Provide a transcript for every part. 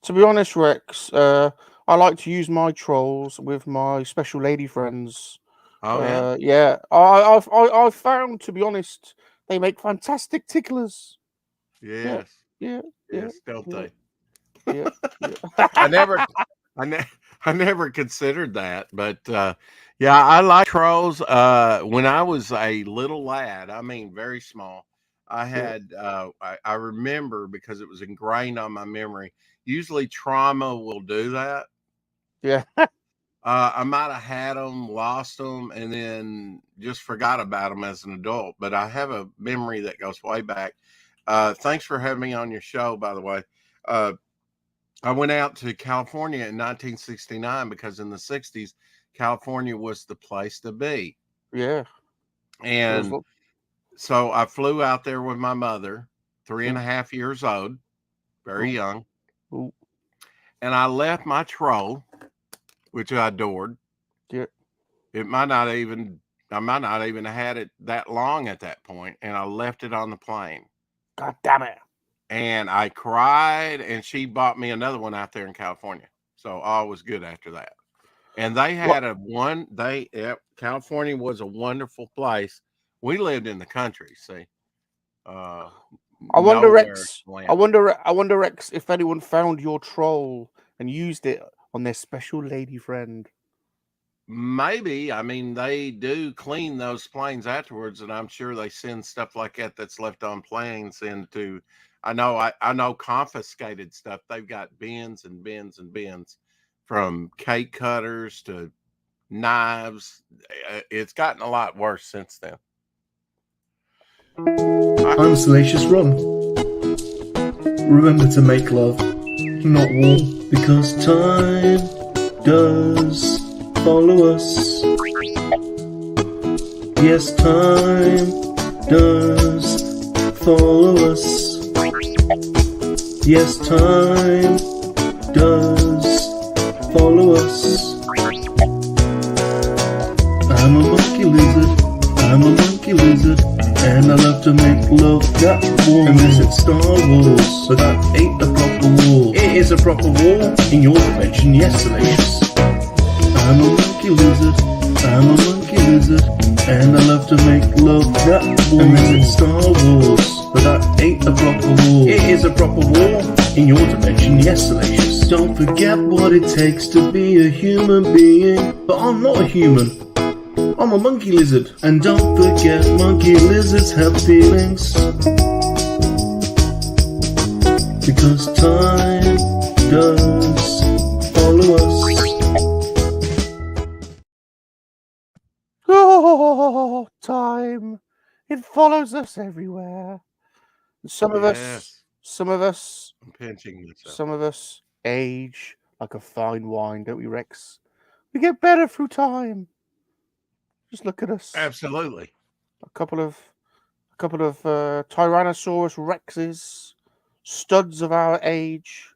To be honest, Rex, I like to use my trolls with my special lady friends. Oh yeah, Yeah, I've found, to be honest, they make fantastic ticklers. Yeah, yes, yeah, yeah, yes, don't yeah, they? yeah, yeah. I never, I, ne- I never considered that, but yeah, I like trolls. When I was a little lad, I mean, very small, I Yeah, had, I remember because it was ingrained on my memory. Usually, trauma will do that. yeah. I might have had them, lost them, and then just forgot about them as an adult. But I have a memory that goes way back. Thanks for having me on your show, by the way. Uh, I went out to California in 1969 because in the 60s, California was the place to be. Yeah. There was And so I flew out there with my mother, three and ooh, a half years old, very ooh, young. ooh, And I left my troll, which I adored. yeah. It might not even, I might not even have had it that long at that point, and I left it on the plane. God damn it. And I cried, and she bought me another one out there in California. So all was good after that. And they What? had yep, California was a wonderful place. We lived in the country, see, uh, I wonder, nowhere Rex. land. I wonder, Rex, if anyone found your troll and used it on their special lady friend. Maybe, I mean, they do clean those planes afterwards, and I'm sure they send stuff like that that's left on planes into. I know confiscated stuff. They've got bins and bins and bins, from cake cutters to knives. It's gotten a lot worse since then. I'm Salacious Rum. Remember to make love, not war, because time does follow us. Yes, time does follow us. Yes, time does follow us. I'm a monkey lizard, I'm a monkey lizard, and I love to make love that warm. And this is Star Wars, but that ain't a proper war. It is a proper war in your dimension, yes, Salacious. I'm a monkey lizard, I'm a monkey lizard, and I love to make love that warm. And this is Star Wars, but that ain't a proper war. It is a proper war in your dimension, yes, Salacious. Don't forget what it takes to be a human being, but I'm not a human. I'm a monkey lizard. And don't forget, monkey lizards have feelings, because time does follow us. Oh, time. It follows us everywhere. Some of us, Yes, some of us, I'm pinching myself. some of us age like a fine wine, don't we, Rex? We get better through time. Just look at us. Absolutely. A couple of Tyrannosaurus Rexes, studs of our age,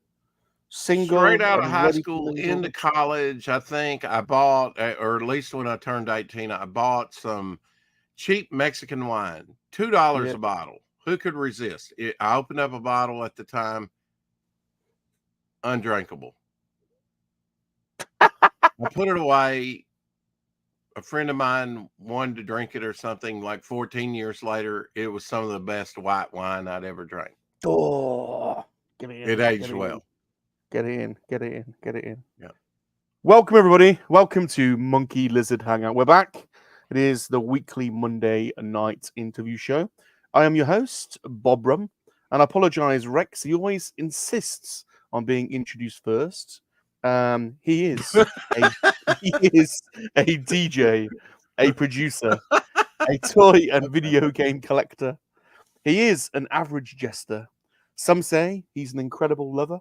Straight single out of and high ready to school into mingle. college, I think I bought, or at least when I turned 18, I bought some cheap Mexican wine, $2 Yeah. a bottle. Who could resist? I opened up a bottle at the time, undrinkable. I put it away. A friend of mine wanted to drink it or something. Like 14 years later, it was some of the best white wine I'd ever drank. Oh, get it It in, get aged it in, well. get it in, get it in, get it in. Yeah. Welcome, everybody. Welcome to Monkey Lizard Hangout. We're back. It is the weekly Monday night interview show. I am your host, Bob Rum, and I apologize, Rex. He always insists on being introduced first. He is a he is a DJ, a producer, a toy and video game collector. He is an average jester. Some say he's an incredible lover.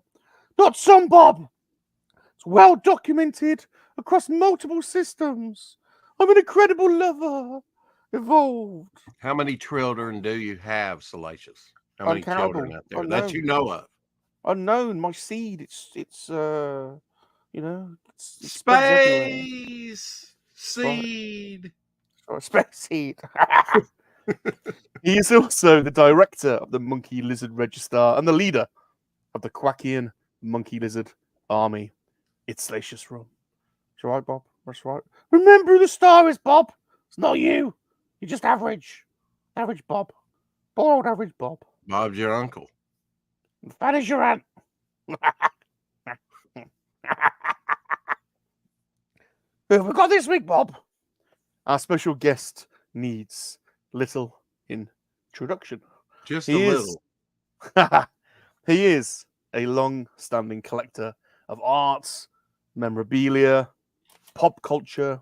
Not some, Bob. It's well documented across multiple systems. I'm an incredible lover. Evolved. How many children do you have, Salacious? How many children Uncountable. out there that you Unknown. know of? Unknown. My seed. It's it spreads everywhere. Space That's right. seed. Or space seed. He is also the director of the Monkey Lizard Register and the leader of the KoWaKiaN Monkey Lizard army. It's Salacious Rum. That's right, Bob. That's right. Remember who the star is, Bob. It's not you. You're just average. Average Bob. Poor old average Bob. Bob's your uncle. Fat as your aunt. Who have we got this week, Bob? Our special guest needs little introduction. Just a little. He is a long-standing collector of arts, memorabilia, pop culture,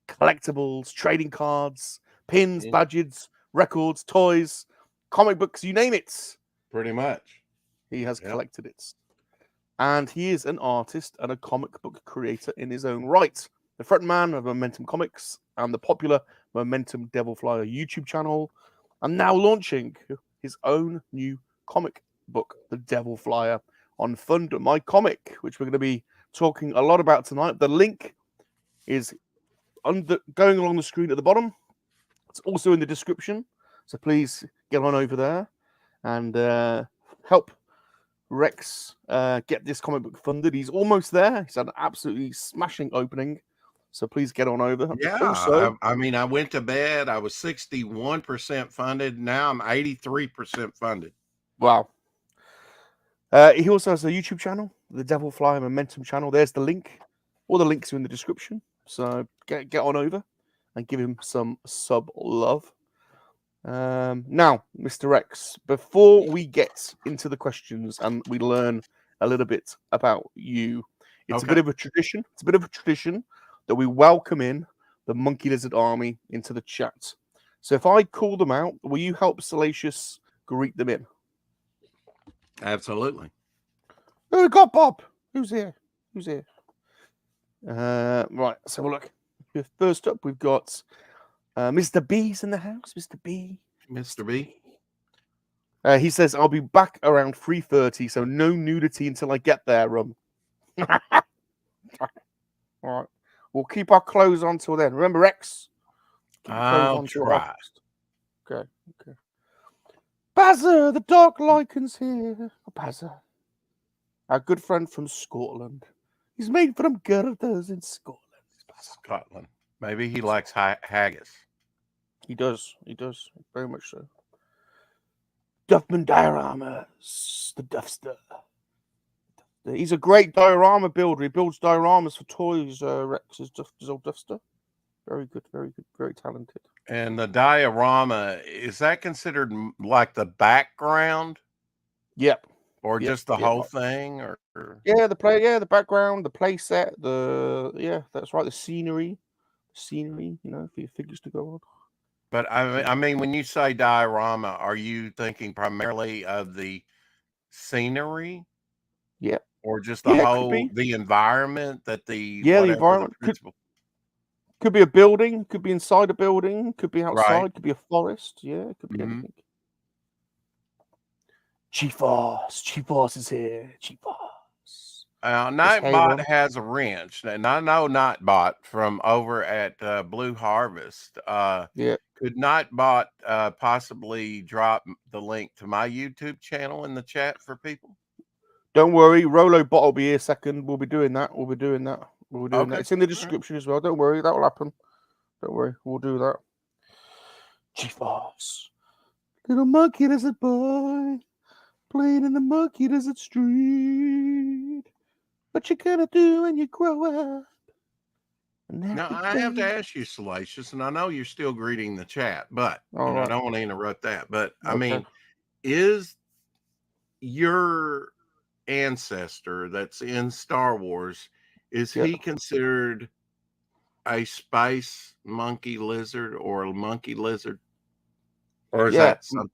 collectibles, trading cards, pins, badges, records, toys, comic books, you name it. Pretty much. He has collected it. And he is an artist and a comic book creator in his own right. The frontman of Momeentum Comics and the popular Momeentum Devil Flyer YouTube channel, and now launching his own new comic book, The Devil Flyer, on Fund My Comic, which we're going to be talking a lot about tonight. The link is going along the screen at the bottom. It's also in the description, so please get on over there and help Rex get this comic book funded. He's almost there. He's had an absolutely smashing opening. So please get on over. Yeah, also, I mean, I went to bed. I was 61% funded. Now I'm 83% funded. Wow. He also has a YouTube channel, the Devil Flyer Momeentum channel. There's the link. All the links are in the description. So get on over and give him some sub love. Now, Mr. Rex, before we get into the questions and we learn a little bit about you, it's a bit of a tradition. It's a bit of a tradition that we welcome in the Monkey Lizard army into the chat. So if I call them out, will you help Salacious greet them in? Absolutely. Who we got, Bob? Who's here? Who's here? Right, so we'll look. First up, we've got Mr. B's in the house. Mr. B. Mr. B. He says, I'll be back around 3:30, so no nudity until I get there, Rum. All right. We'll keep our clothes on till then. Remember, Rex? I'll try. Okay. Bazza, the Dark Lycan's here. Bazza. Our good friend from Scotland. He's made from girders in Scotland. Scotland. Maybe he likes haggis. He does. Very much so. Duffman Dioramas. The Duffster. He's a great diorama builder. He builds dioramas for toys, Rex, his old Duffster. Very good, very talented. And the diorama, is that considered like the background? Yep. Or just the whole thing? Or the background, the play set, that's right, the scenery, you know, for your figures to go on. But I mean, when you say diorama, are you thinking primarily of the scenery? Yeah. Or just the whole, the environment that the environment could be a building, could be inside a building, could be outside, could be a forest. Yeah, it could be anything. Chief-Boss is here. Chief-Boss. Nightbot has a wrench, and I know Nightbot from over at Blue Harvest. Could Nightbot possibly drop the link to my YouTube channel in the chat for people? Don't worry, Rolobot will be here second. We'll be doing that. That. It's in the description as well. Don't worry, that will happen. Don't worry, we'll do that. Chief-Boss. Little monkey lizard boy. Playing in the monkey lizard street. What you gonna do when you grow up? Now, I have to ask you, Salacious, and I know you're still greeting the chat, but I don't want to interrupt that. But I mean, is your ancestor that's in Star Wars, is he considered a space monkey lizard or a monkey lizard? Or is that something?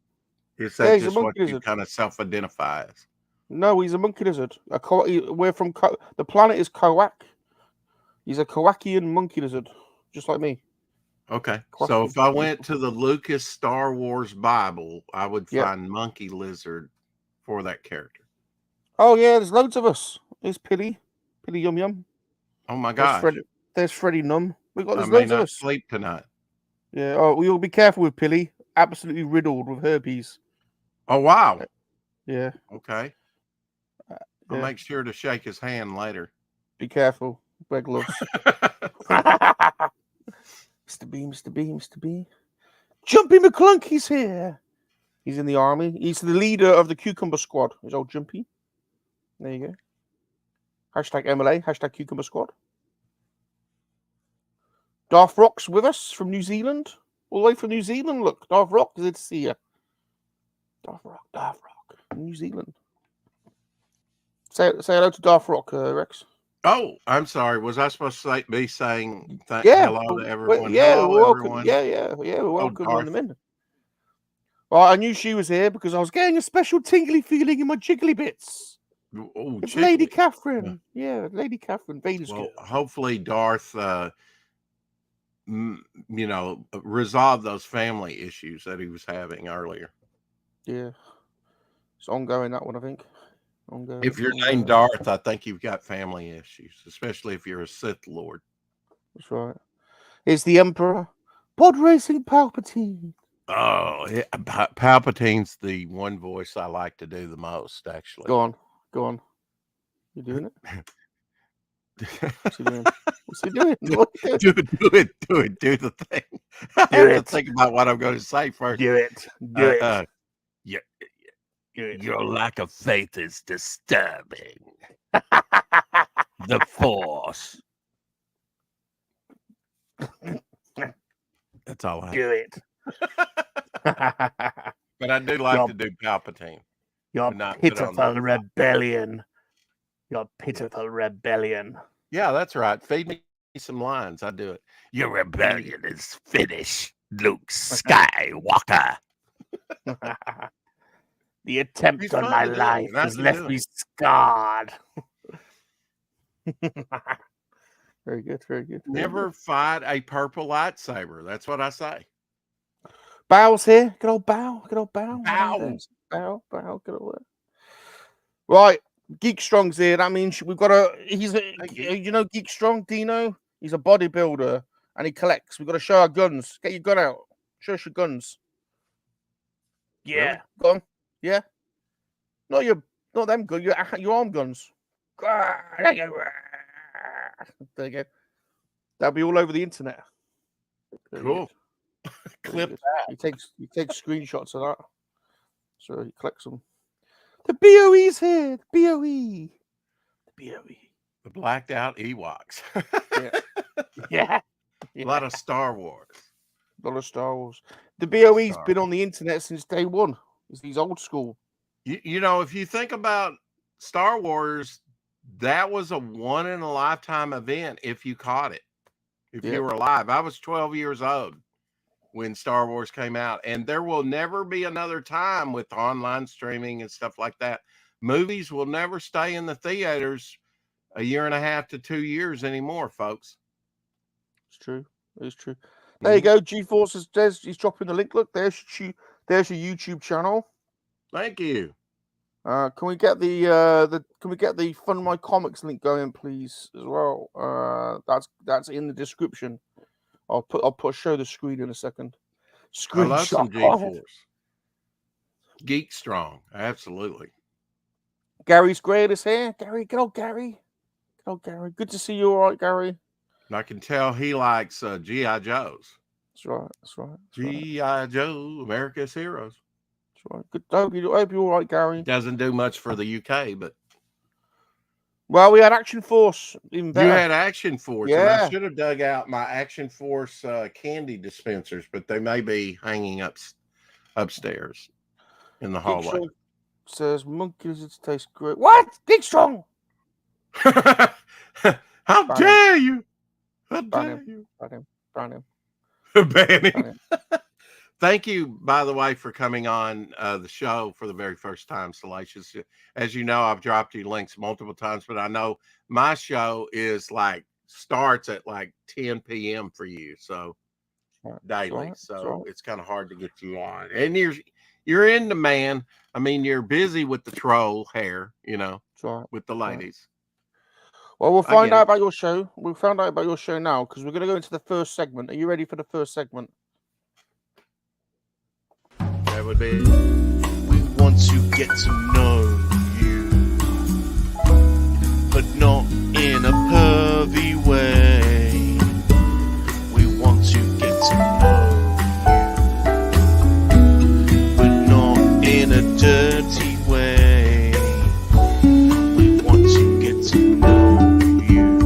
Is that just what you kind of self-identify as? No, he's a monkey lizard. We're from the planet is KoWaK. He's a KoWaKiaN MoNKeY-LiZaRD, just like me. Okay, so if I went to the Lucas Star Wars Bible, I would find Monkey Lizard for that character. Oh yeah, there's loads of us. There's Pilly Yum Yum. Oh my gosh. There's Freddy Num. There's loads of us. Sleep tonight. Yeah. Oh, we will be careful with Pilly. Absolutely riddled with herpes. Oh wow. Yeah. Okay. I'll make sure to shake his hand later. Be careful. Wear gloves. Mr. B, Mr. B, Mr. B. Jumpy McClunky's here. He's in the army. He's the leader of the Cucumber Squad. He's old Jumpy. There you go. Hashtag MLA. Hashtag Cucumber Squad. Darth Rock's with us from New Zealand. All the way from New Zealand. Look, Darth Rock. Good to see you. Darth Rock. New Zealand. Say hello to Darth Rock, Rex. Oh, I'm sorry. Was I supposed to be saying hello to everyone? Yeah, hello, we're welcome. everyone. Yeah, we're welcome on them in. Well, I knew she was here because I was getting a special tingly feeling in my jiggly bits. Oh, it's Lady Catherine. Yeah, Lady Catherine. Vader's well, girl. hopefully Darth, resolved those family issues that he was having earlier. Yeah, it's ongoing, that one, I think. Ongoing. If you're named Darth, I think you've got family issues, especially if you're a Sith Lord. That's right. It's the Emperor, Pod Racing Palpatine. Oh, Palpatine's the one voice I like to do the most, actually. Go on. You doing it? What's he doing? Do it. Do the thing. I have to think about what I'm going to say first. Do it. Your lack of faith is disturbing. The Force. That's all I have. Do it. But I do like to do Palpatine. Your pitiful rebellion. Your pitiful rebellion. Yeah, that's right. Feed me some lines. I do it. Your rebellion is finished, Luke Skywalker. The attempt on my life has left me scarred. Very good. Never fight a purple lightsaber. That's what I say. Bow's here. Good old Bow. Bow. Good old. Right. Geek Strong's here. That means we've got Geek Strong, Dino? He's a bodybuilder and he collects. We've got to show our guns. Get your gun out. Show us your guns. Yeah. Really? Go on. Yeah. Not them guns, your arm guns. There you go. That'll be all over the internet. Cool. Clip that. He takes screenshots of that. So he collects them. The BOE's here. The BOE. The blacked out Ewoks. Yeah. A lot of Star Wars. The BOE's been on the internet since day one. He's old school. You know, if you think about Star Wars, that was a one in a lifetime event if you caught it. If you were alive. I was 12 years old when Star Wars came out, and there will never be another time with online streaming and stuff like that. Movies will never stay in the theaters a year and a half to 2 years anymore, folks. It's true. It's true. There you go. G-Force he's dropping the link. Look, there's your YouTube channel. Thank you. Can we get the Fund My Comics link going, please, as well? That's in the description. I'll show the screen in a second. I love some G-Force. Geek Strong, absolutely. Gary's great is here. Gary, good old Gary. Good to see you, all right, Gary. And I can tell he likes G.I. Joes. That's right. G.I. Joe, America's Heroes. That's right. Good. I hope you're all right, Gary. Doesn't do much for the UK, but. Well, we had Action Force. Even better. You had Action Force. Yeah. And I should have dug out my Action Force candy dispensers, but they may be hanging upstairs in the hallway. Says monkey lizards taste great. What? Geek Strong. How dare you? How dare you? Ban him. Ban him. Thank you, by the way, for coming on the show for the very first time, Salacious. As you know, I've dropped you links multiple times, but I know my show is starts at 10 p.m. for you, so daily. So it's kind of hard to get you on. And you're in demand. I mean, you're busy with the troll hair, with the ladies. Well, we'll find out about your show. We'll find out about your show now because we're going to go into the first segment. Are you ready for the first segment? That would be. We want to get to know you. but not in a pervy way. We want to get to know you, but not in a dirty way. We want to get to know you,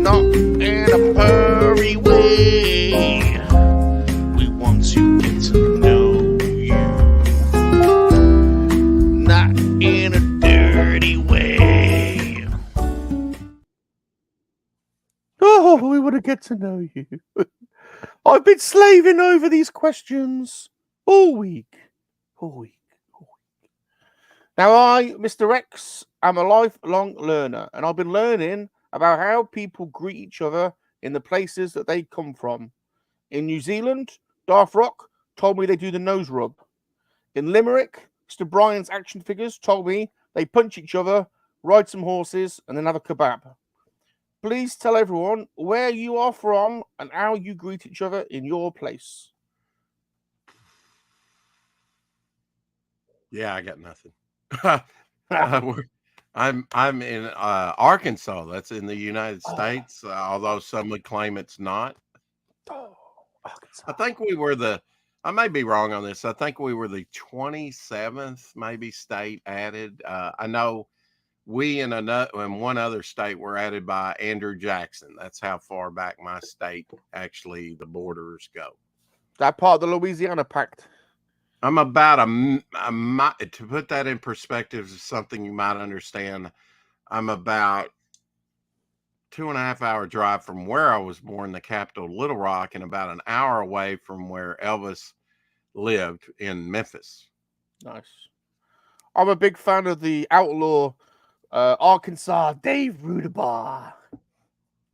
not in a pervy way. We want to get to know you, not in a dirty way. Oh, we want to get to know you. I've been slaving over these questions all week. All week. Now, I, Mr. X, am a lifelong learner, and I've been learning about how people greet each other in the places that they come from. In New Zealand, Darth Rock told me they do the nose rub. In Limerick, Mr. Brian's action figures told me they punch each other, ride some horses, and then have a kebab. Please tell everyone where you are from and how you greet each other in your place. Yeah, I got nothing. I'm in Arkansas. That's in the United States, although some would claim it's not. I think we were I may be wrong on this. I think we were the 27th maybe state added. I know we in one other state were added by Andrew Jackson. That's how far back my state actually the borders go. That part of the Louisiana Pact. I'm about to put that in perspective is something you might understand. I'm about 2.5 hour drive from where I was born, the capital, Little Rock, and about an hour away from where Elvis lived in Memphis. Nice. I'm a big fan of the outlaw Arkansas Dave Rudabaugh.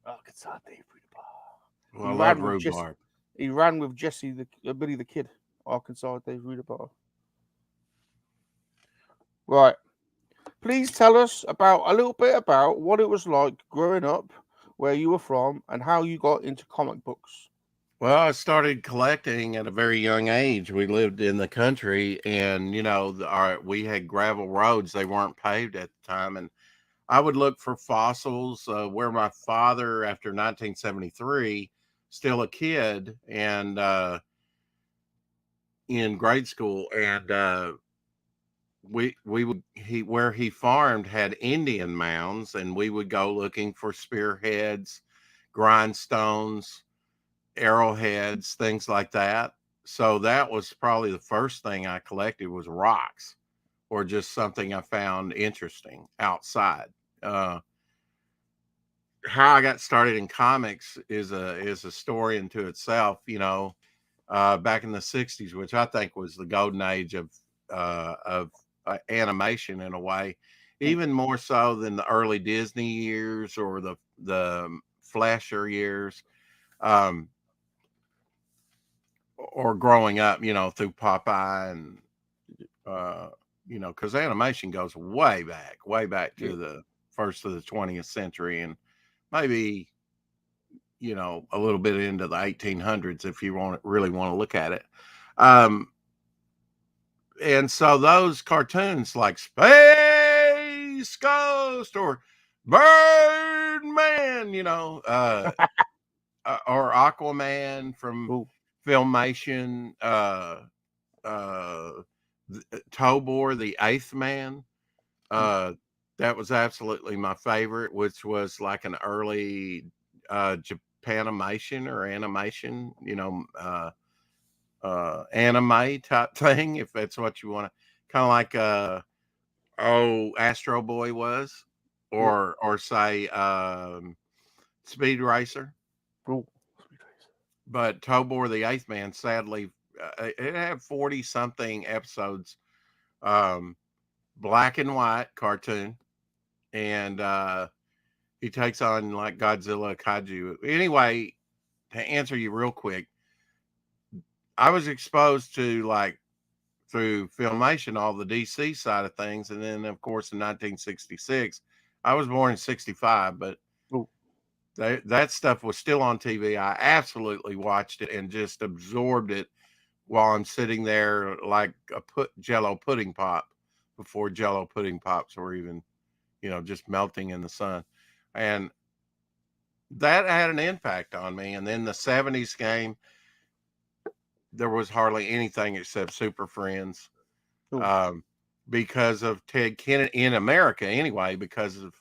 Arkansas Dave Rudabaugh. Well, I love rhubarb. He ran with Jesse, Billy the Kid. Arkansas Dave Rudabaugh. Right. Please tell us a little bit about what it was like growing up, where you were from, and how you got into comic books. Well, I started collecting at a very young age. We lived in the country, and we had gravel roads. They weren't paved at the time, and I would look for fossils. Where my father, after 1973, still a kid, and in grade school, and where he farmed had Indian mounds, and we would go looking for spearheads, grindstones, arrowheads, things like that. So that was probably the first thing I collected was rocks, or just something I found interesting outside. How I got started in comics is a story into itself. Back in the 60s, which I think was the golden age of animation in a way, even more so than the early Disney years or the Flasher years, or growing up, through Popeye and, because animation goes way back to the first of the 20th century, and maybe, a little bit into the 1800s if you really want to look at it. And so those cartoons like Space Ghost or Birdman, or Aquaman from Filmation, Tobor, the Eighth Man. That was absolutely my favorite, which was like an early Japanimation or animation, anime type thing, if that's what you want to, kind of like Astro Boy was, or say Speed Racer. But Tobor the Eighth Man, sadly, it had 40 something episodes, black and white cartoon, and he takes on like Godzilla, kaiju. Anyway, to answer you real quick, I was exposed to, like, through Filmation, all the DC side of things, and then of course in 1966, I was born in 65, but that stuff was still on TV. I absolutely watched it and just absorbed it while I'm sitting there like a Jello pudding pop before Jello pudding pops were even, just melting in the sun. And that had an impact on me. And then the 70s game, there was hardly anything except Super Friends. Because of Ted Kennedy in America anyway, because of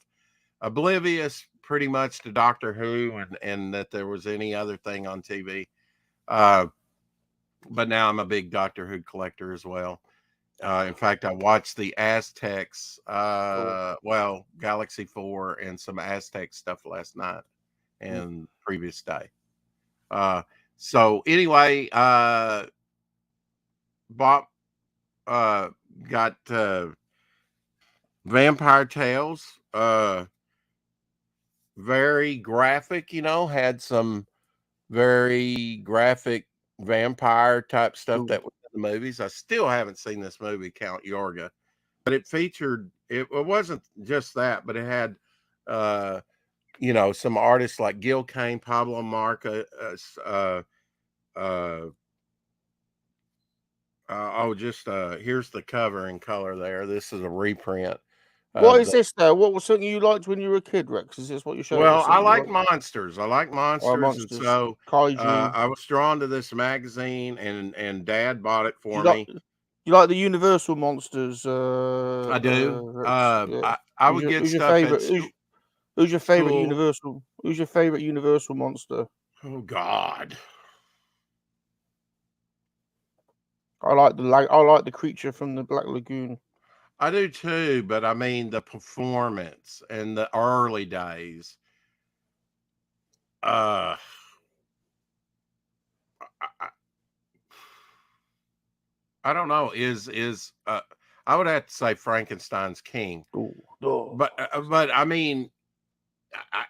oblivious pretty much to Doctor Who and that there was any other thing on TV. But now I'm a big Doctor Who collector as well. In fact, I watched the Aztecs, Galaxy 4 and some Aztec stuff last night and previous day. So anyway, Bob got Vampire Tales, very graphic, had some very graphic vampire type stuff that was in the movies. I still haven't seen this movie, Count Yorga, but it featured, it wasn't just that, but it had, some artists like Gil Kane, Pablo Marca, here's the cover in color there. This is a reprint. What is this though? What was something you liked when you were a kid, Rex? Is this what you're showing? Well, I like monsters. I like monsters, monsters. And so I was drawn to this magazine, and Dad bought it for me. You like the Universal monsters? I do. I would get stuff. Who's your favorite Universal? Who's your favorite Universal monster? Oh God. I like the creature from the Black Lagoon. I do too, but I mean the performance and the early days. I don't know. I would have to say Frankenstein's King, but I mean,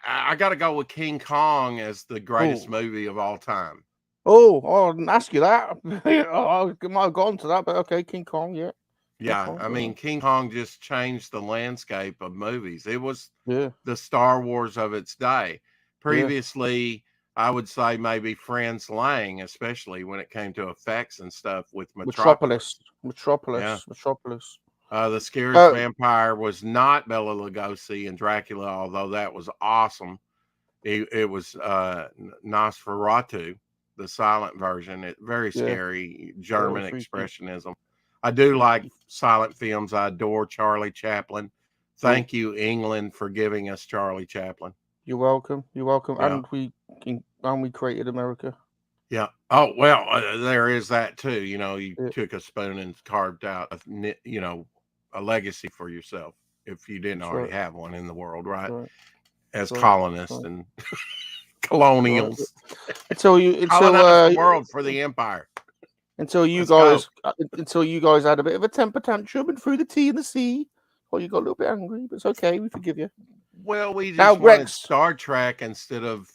I got to go with King Kong as the greatest movie of all time. I didn't ask you that. I might have gone to that, but okay, King Kong, yeah. Yeah, I mean, King Kong just changed the landscape of movies. It was the Star Wars of its day. Previously, I would say maybe Franz Lang, especially when it came to effects and stuff with Metropolis. Metropolis. The Scariest Vampire was not Bela Lugosi and Dracula, although that was awesome. It was Nosferatu, the silent version. Very scary German expressionism. I do like silent films. I adore Charlie Chaplin. Thank you, England, for giving us Charlie Chaplin. You're welcome. Yeah. And we created America. Yeah. Oh, well, there is that too. You took a spoon and carved out a legacy for yourself if you didn't already have one in the world, right? As colonists and colonials. Until the world for the empire. Until you guys had a bit of a temper tantrum and threw the tea in the sea. Well, you got a little bit angry, but it's okay. We forgive you. Well, we just wanted Star Trek instead of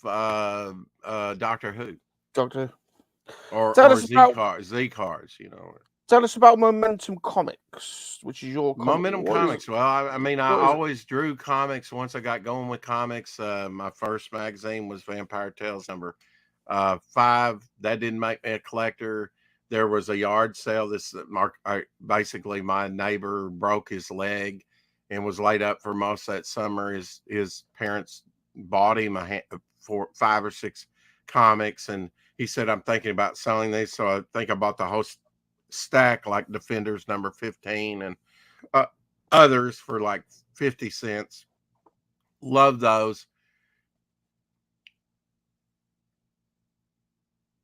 Doctor Who. Or Z Cars, Tell us about Momeentum Comics, which is your Momeentum Comics. Well, I mean, I always drew comics. Once I got going with comics, my first magazine was Vampire Tales number 5. That didn't make me a collector. There was a yard sale. Basically, my neighbor broke his leg and was laid up for most of that summer. His parents bought him for 5 or 6 comics, and he said, "I'm thinking about selling these." So I think I bought the whole stack, like Defenders number 15 and others for like 50 cents. Love those.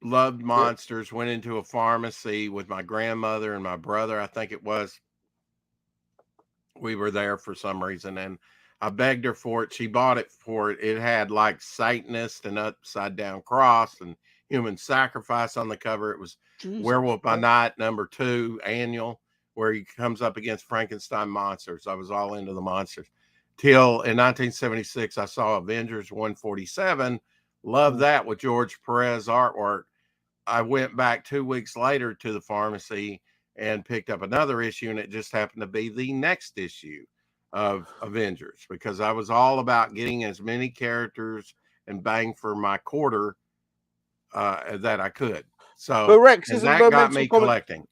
Loved monsters. Went into a pharmacy with my grandmother and my brother, I think it was. We were there for some reason, and I begged her for it. She bought it for it. It had like Satanist and upside down cross and human sacrifice on the cover. It was Werewolf by Night number 2 annual, where he comes up against Frankenstein monsters. I was all into the monsters till in 1976 I saw Avengers 147. Loved that with George Perez artwork. I went back 2 weeks later to the pharmacy and picked up another issue, and it just happened to be the next issue of Avengers, because I was all about getting as many characters and bang for my quarter that I could. So but Rex, that got me collecting.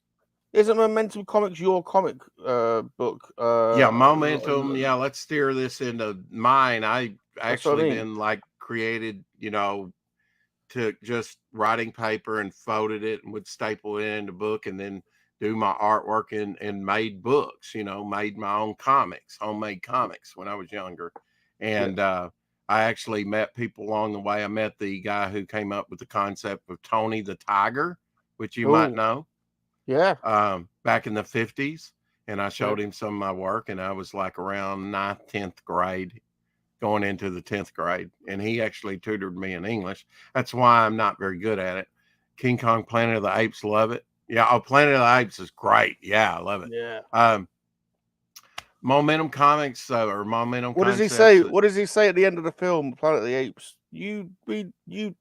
Isn't Momeentum Comics your comic book? Yeah, Momeentum. Yeah, let's steer this into mine. I That's what I actually mean. been like created, took just writing paper and folded it and would staple it into book and then do my artwork and made books, made my own comics, homemade comics when I was younger. And I actually met people along the way. I met the guy who came up with the concept of Tony the Tiger, which you might know. Yeah. Back in the 50s. And I showed him some of my work, and I was like around 9th, 10th grade, going into the 10th grade. And he actually tutored me in English. That's why I'm not very good at it. King Kong Planet of the Apes, love it. Yeah, Planet of the Apes is great. Yeah, I love it. Yeah. Momeentum Comics or Momeentum What does he Concepts. say? What does he say at the end of the film, Planet of the Apes?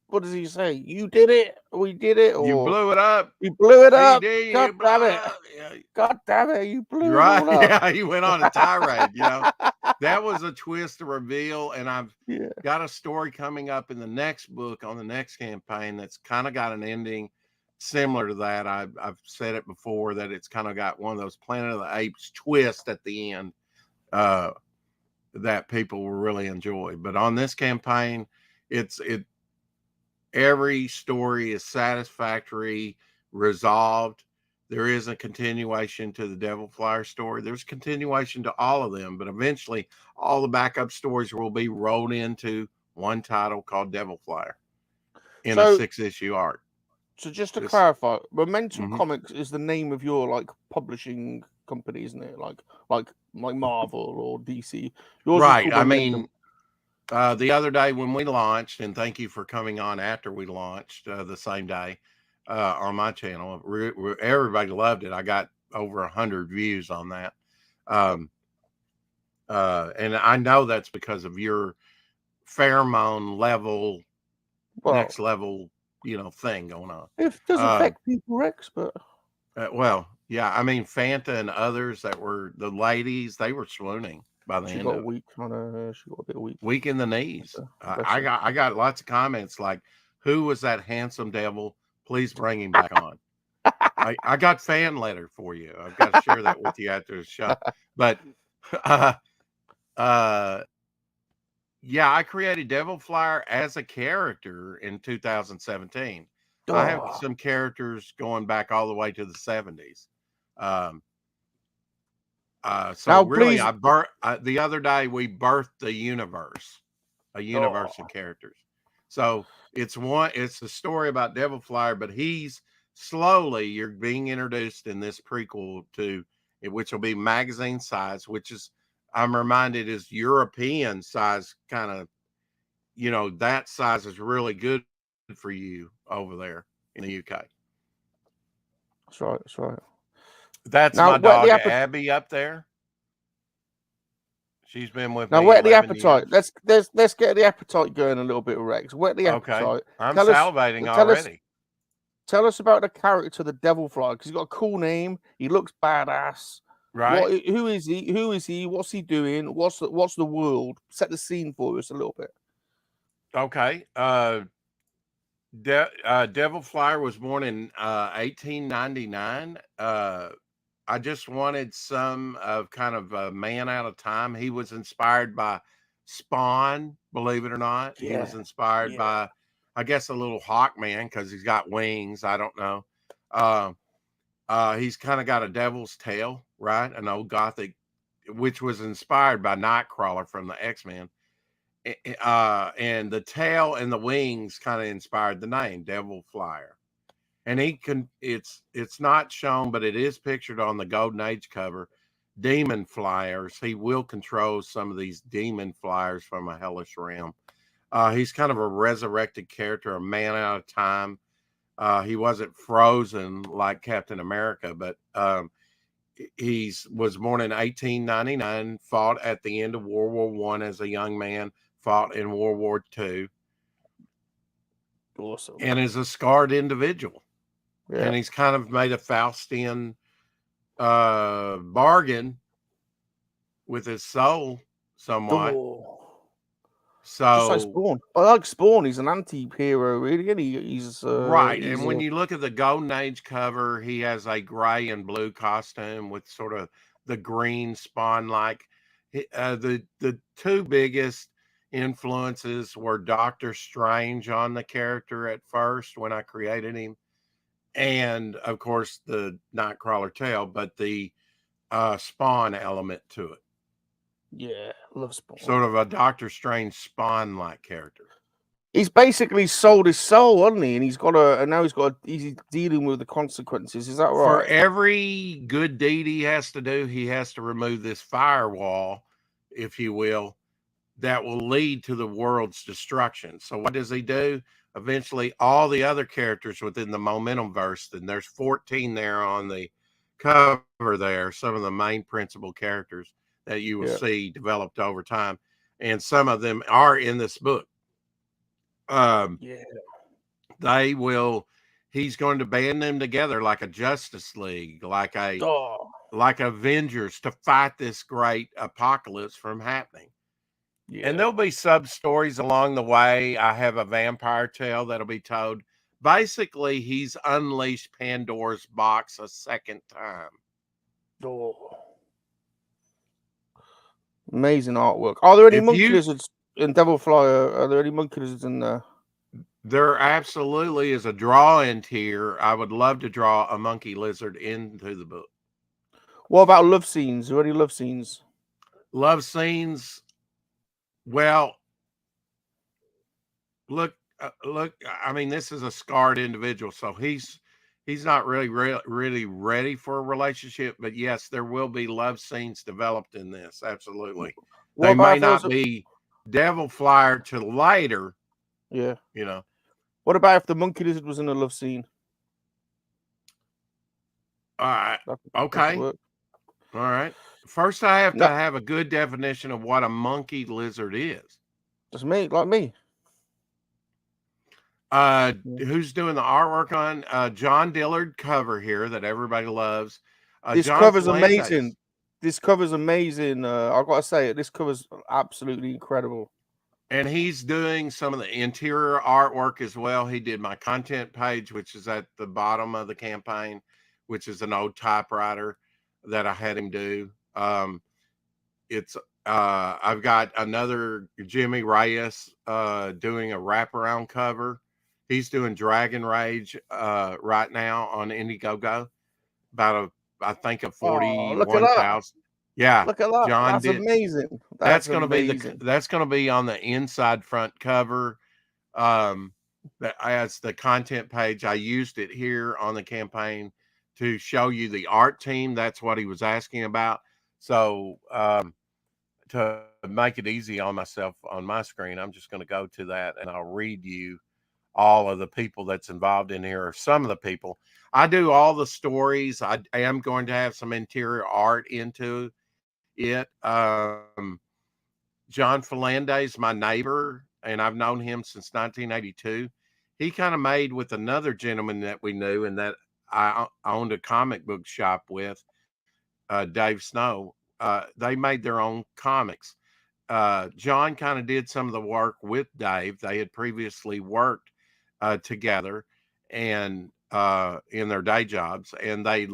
What does he say? You did it. We did it. Or you blew it up. You blew it up. PD, God damn it. Yeah. God damn it. You blew You're it all right. up. Yeah, he went on a tirade. That was a twist to reveal. And I've got a story coming up in the next book on the next campaign that's kind of got an ending similar to that. I've said it before that it's kind of got one of those Planet of the Apes twist at the end that people will really enjoy. But on this campaign, every story is satisfactory, resolved. There is a continuation to the Devil Flyer story. There's continuation to all of them, but eventually all the backup stories will be rolled into one title called Devil Flyer in a 6-issue arc. So just to clarify, Momeentum Comics is the name of your publishing company, isn't it? Like Marvel or DC. Yours right. Is I mean, the other day when we launched, and thank you for coming on after we launched the same day on my channel. Everybody loved it. I got over 100 views on that. And I know that's because of your pheromone level, next level, thing going on. It does affect people, Rex, but yeah, I mean, Fanta and others that were the ladies, they were swooning by the end of it. She got a bit weak. Weak in the knees. I got lots of comments like, "Who was that handsome devil? Please bring him back on." I got fan letter for you. I've got to share that with you after the show. But yeah, I created Devil Flyer as a character in 2017. I have some characters going back all the way to the 70s. So now, really, the other day we birthed a universe of characters. So it's a story about Devil Flyer, but you're being introduced in this prequel to it, which will be magazine size, which is, I'm reminded, is European size kind of, that size is really good for you over there in the UK. That's right. That's right. That's now, my dog Abby up there. She's been with me. Now whet the appetite. Years. Let's get the appetite going a little bit, Rex. Whet the appetite. I'm salivating already. Tell us about the character, the Devil Flyer, because he's got a cool name. He looks badass. Right. Who is he? Who is he? What's he doing? What's the world? Set the scene for us a little bit. Okay. Devil Flyer was born in 1899. I just wanted some of kind of a man out of time. He was inspired by Spawn, believe it or not. Yeah. He was inspired by, I guess, a little hawk man because he's got wings. I don't know. He's kind of got a devil's tail, right? An old gothic, which was inspired by Nightcrawler from the X-Men. And the tail and the wings kind of inspired the name Devil Flyer. And it's not shown, but it is pictured on the Golden Age cover. Demon flyers. He will control some of these demon flyers from a hellish realm. He's kind of a resurrected character, a man out of time. He wasn't frozen like Captain America, but he was born in 1899, fought at the end of World War I as a young man, fought in World War II. Awesome. And is a scarred individual. Yeah. And he's kind of made a Faustian bargain with his soul somewhat. Just like So Spawn. I like Spawn. He's an anti-hero, really. And he's right, he's and when you look at the Golden Age cover, he has a gray and blue costume with sort of the green Spawn like. The two biggest influences were Doctor Strange on the character at first when I created him, and of course the Nightcrawler tail, but the Spawn element to it. yeah, love Spawn. Sort of a Doctor Strange Spawn like character. He's basically sold his soul, hasn't he? And he's dealing with the consequences. Is that right? For every good deed he has to do, he has to remove this firewall, if you will, that will lead to the world's destruction. So what does he do? Eventually, all the other characters within the Momeentum verse, and there's 14 there on the cover there, some of the main principal characters that you will see developed over time. And some of them are in this book. He's going to band them together like a Justice League, like Avengers, to fight this great apocalypse from happening. And there'll be sub stories along the way. I have a vampire tale that'll be told. Basically, he's unleashed Pandora's box a second time. Amazing artwork. Are there any monkey lizards in Devil Flyer? Are there any monkey lizards in there? There absolutely is a drawing here. I would love to draw a monkey lizard into the book. What about love scenes? Are there any love scenes? Love scenes. Well, look. I mean, this is a scarred individual, so he's not really ready for a relationship. But yes, there will be love scenes developed in this. Absolutely, they may not be Devil Flyer to later. Yeah, you know. What about if the monkey lizard was in a love scene? All right. Okay. All right. First, I have to have a good definition of what a monkey lizard is. Just me, like me. Who's doing the artwork on John Dillard cover here that everybody loves? This cover's amazing. This cover's amazing. I've got to say it. This cover's absolutely incredible. And he's doing some of the interior artwork as well. He did my content page, which is at the bottom of the campaign, which is an old typewriter that I had him do. I've got another Jimmy Reyes doing a wraparound cover. He's doing Dragon Rage right now on Indiegogo. About I think a 41,000. Yeah, look at that. John That's amazing. That's going to be on the inside front cover. That as the content page. I used it here on the campaign to show you the art team. That's what he was asking about. So to make it easy on myself on my screen, I'm just going to go to that and I'll read you all of the people that's involved in here, or some of the people. I do all the stories. I am going to have some interior art into it. John Falandes, my neighbor, and I've known him since 1982. He kind of made with another gentleman that we knew and that I owned a comic book shop with, Dave Snow. They made their own comics. John kind of did some of the work with Dave. They had previously worked together and in their day jobs, and they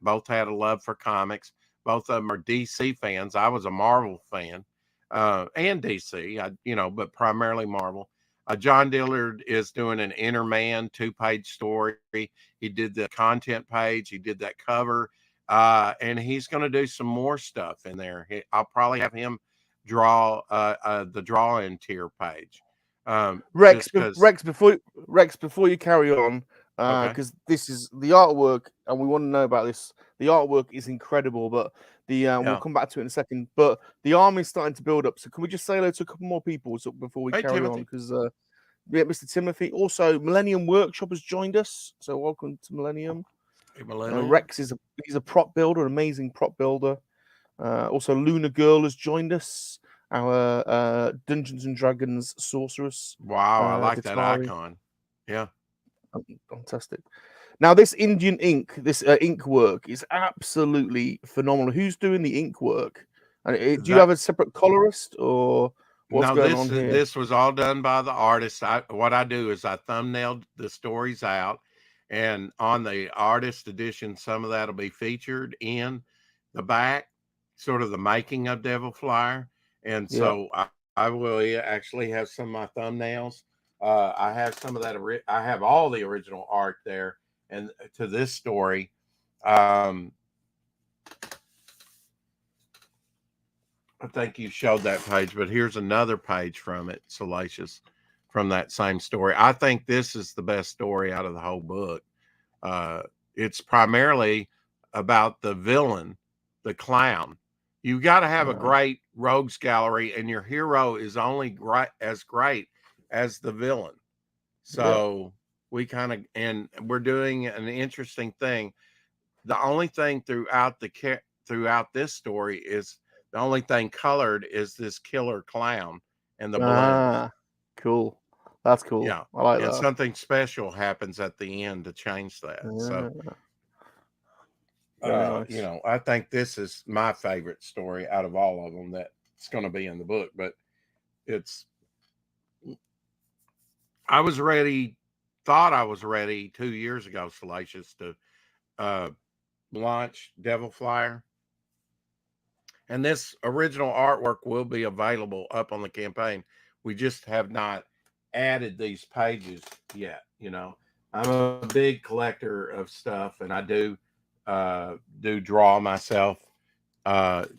both had a love for comics. Both of them are DC fans. I was a Marvel fan and DC, but primarily Marvel. John Dillard is doing an Inner Man 2-page story. He did the content page. He did that cover. And he's going to do some more stuff in there. I'll probably have him draw the draw-in tier page. Rex, before you carry on, because this is the artwork, and we want to know about this. The artwork is incredible, but we'll come back to it in a second. But the army is starting to build up. So can we just say hello to a couple more people before we carry on? Because Mr. Timothy, also Millennium Workshop has joined us. So welcome to Millennium. Hey, Millennium. Rex he's a prop builder, an amazing prop builder. Also Luna Girl has joined us. Our Dungeons and Dragons sorceress. Wow, I like that icon. Yeah. Fantastic. Now, this Indian ink, this ink work is absolutely phenomenal. Who's doing the ink work? And do you have a separate colorist, or What's No, going on here? this was all done by the artist. What I do is I thumbnailed the stories out, and on the artist edition, some of that'll be featured in the back, sort of the making of Devil Flyer. And so I will actually have some of my thumbnails. I have some of that. I have all the original art there, and to this story. I think you showed that page, but here's another page from it, Salacious, from that same story. I think this is the best story out of the whole book. It's primarily about the villain, the clown. You got to have a great rogues gallery, and your hero is only as great as the villain. So we kind of, and we're doing an interesting thing. The only thing throughout this story is the only thing colored is this killer clown and the balloons. Cool. That's cool. Yeah. I like And that. something special happens at the end to change that. So, nice. you know, I think this is my favorite story out of all of them that's going to be in the book. But I was ready, thought I was ready 2 years ago, Salacious, to launch Devil Flyer. And this original artwork will be available up on the campaign. We just have not added these pages yet. You know, I'm a big collector of stuff, and I do draw myself.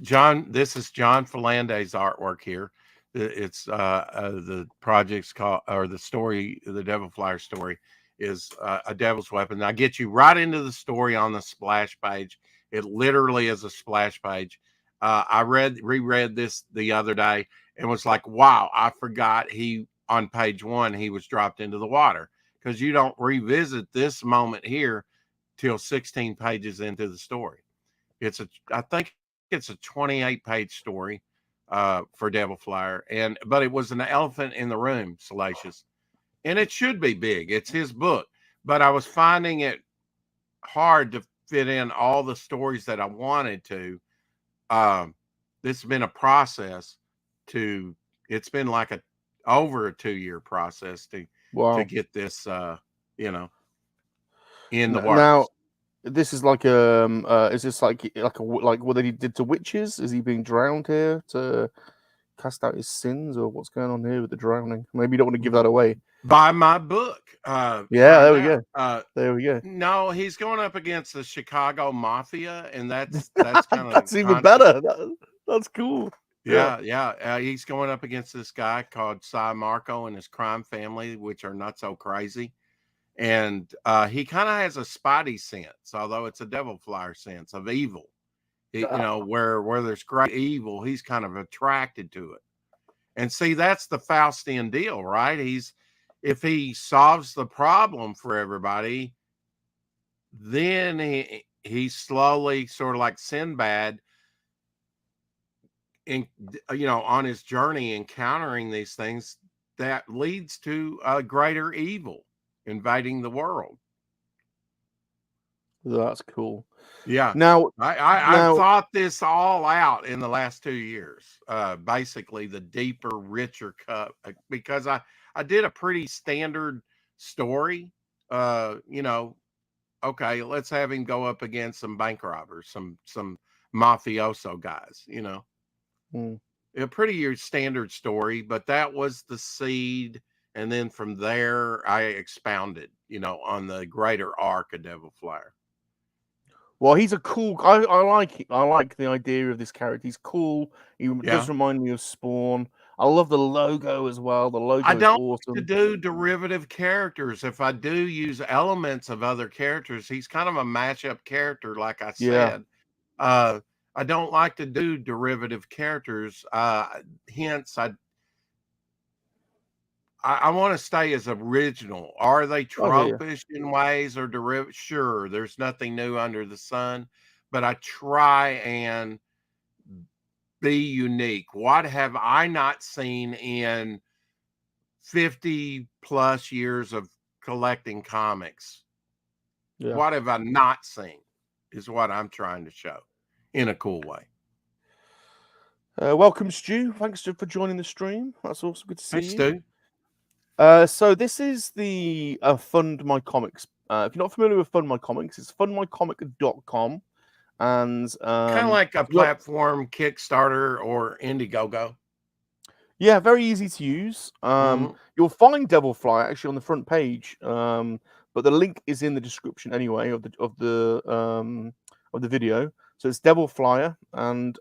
John, this is John Philande's artwork here. It's the project's called, or the story, the Devil Flyer story is a devil's weapon. I get you right into the story on the splash page. It literally is a splash page. I reread this the other day and was like, wow, I forgot on page 1, he was dropped into the water, because you don't revisit this moment here till 16 pages into the story. I think it's a 28-page story for Devil Flyer, but it was an elephant in the room, Salacious, and it should be big. It's his book, but I was finding it hard to fit in all the stories that I wanted to. This has been a process it's been like over a 2-year process to get this, you know, in the works. Now, this is like is this like what he did to witches? Is he being drowned here to cast out his sins, or what's going on here with the drowning?Maybe you don't want to give that away. Buy my book. There we go. There we go. No, he's going up against the Chicago Mafia, and that's kind of that's even better. That's cool. Yeah. He's going up against this guy called Cy Marco and his crime family, which are not so crazy. And he kind of has a Spidey sense, although it's a Devil Flyer sense of evil. You know, where there's great evil, he's kind of attracted to it. And see, that's the Faustian deal, right? If he solves the problem for everybody, then he slowly, sort of like Sinbad, on his journey encountering these things, that leads to a greater evil invading the world. That's cool. Yeah. Now, I've thought this all out in the last 2 years. Basically, the deeper, richer cut, because I did a pretty standard story. Okay, let's have him go up against some bank robbers, some mafioso guys. A pretty standard story, but that was the seed. And then from there, I expounded, on the greater arc of Devil Flyer. Well, he's a cool. I like the idea of this character. He's cool. He does remind me of Spawn. I love the logo as well. The logo I don't is awesome. like to do derivative characters. If I do use elements of other characters, he's kind of a mashup character, like I said. I don't like to do derivative characters. Hence, I want to stay as original. Are they tropish in ways or derivative? Sure, there's nothing new under the sun, but I try and be unique. What have I not seen in 50 plus years of collecting comics? What have I not seen is what I'm trying to show in a cool way. Welcome, Stu. Thanks for joining the stream. That's also good to see Hey, you. Stu. So this is the Fund My Comics. If you're not familiar with Fund My Comics, it's fundmycomic.com. And Kind of like a well, platform Kickstarter or Indiegogo. yeah, very easy to use. Mhm. You'll find Devilfly actually on the front page, but the link is in the description anyway of the video. So it's Devilflyer, and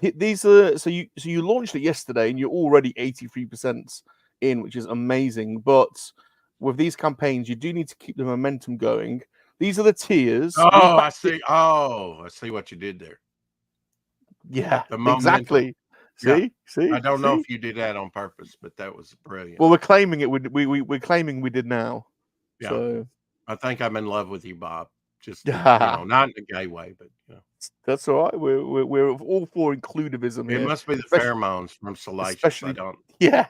these are so you launched it yesterday, and you're already 83% in, which is amazing. But with these campaigns, you do need to keep the momentum going. These are the tiers. Oh, I see. Oh, I see what you did there. Yeah, The momentum. exactly. Yeah. See. I don't know if you did that on purpose, but that was brilliant. Well, we're claiming it. We're claiming we did now. Yeah. So I think I'm in love with you, Bob. Just not in a gay way, but that's all right. We're all for inclusivism it here. must be the Especially- pheromones from Salacious. especially- I don't. Yeah,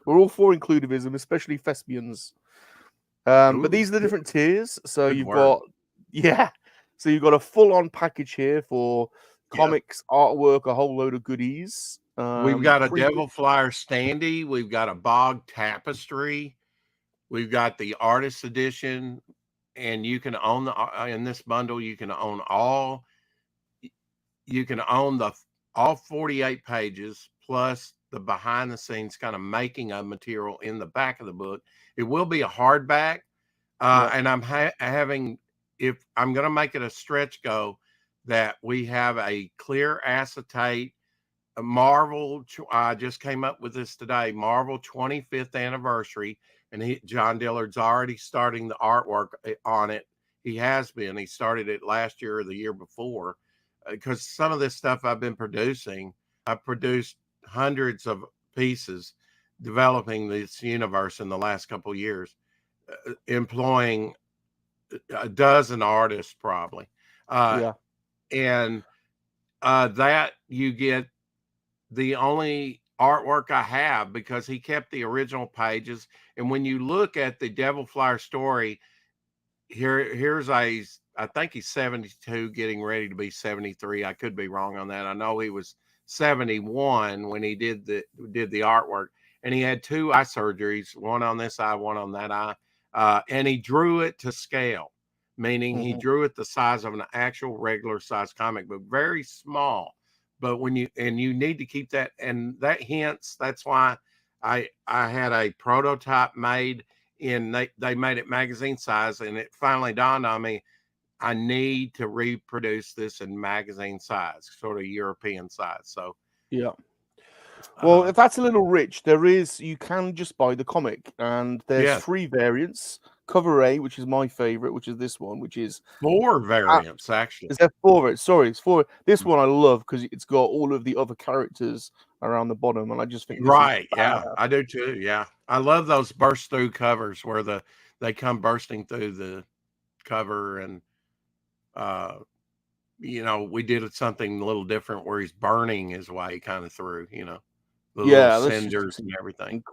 we're all for inclusivism, especially thespians. But Ooh, these are the different tiers. So good you've word. so you've got a full-on package here for Yeah. comics, artwork, a whole load of goodies. We've got a pre- Devil Flyer standee. We've got a Bog tapestry. We've got the artist edition, and you can own in this bundle. You can own all. You can own all 48 pages plus the behind the scenes kind of making of material in the back of the book. It will be a hardback, and I'm having, if I'm going to make it a stretch go, that we have a clear acetate. A Marvel, I just came up with this today, Marvel 25th anniversary, and John Dillard's already starting the artwork on it. He has been. He started it last year or the year before, because some of this stuff I've been producing, I've produced hundreds of pieces developing this universe in the last couple of years, employing a dozen artists probably. And that you get the only artwork I have, because he kept the original pages. And when you look at the Devil Flyer story, here's I think he's 72, getting ready to be 73. I could be wrong on that. I know he was 71 when he did the artwork, and he had 2 eye surgeries, one on this eye, one on that eye, and he drew it to scale, meaning he drew it the size of an actual regular size comic book, very small. But when you need to keep that, and that hints, that's why I had a prototype made they made it magazine size, and it finally dawned on me, I need to reproduce this in magazine size, sort of European size. So well, if that's a little rich, you can just buy the comic, and there's 3 variants. Cover A, which is my favorite, which is this one, which is 4 variants actually. Is there 4? Sorry, it's 4. This one I love because it's got all of the other characters around the bottom, and I just think I do too. Yeah, I love those burst through covers where they come bursting through the cover, and we did something a little different where he's burning his way kind of through, the little cinders and everything.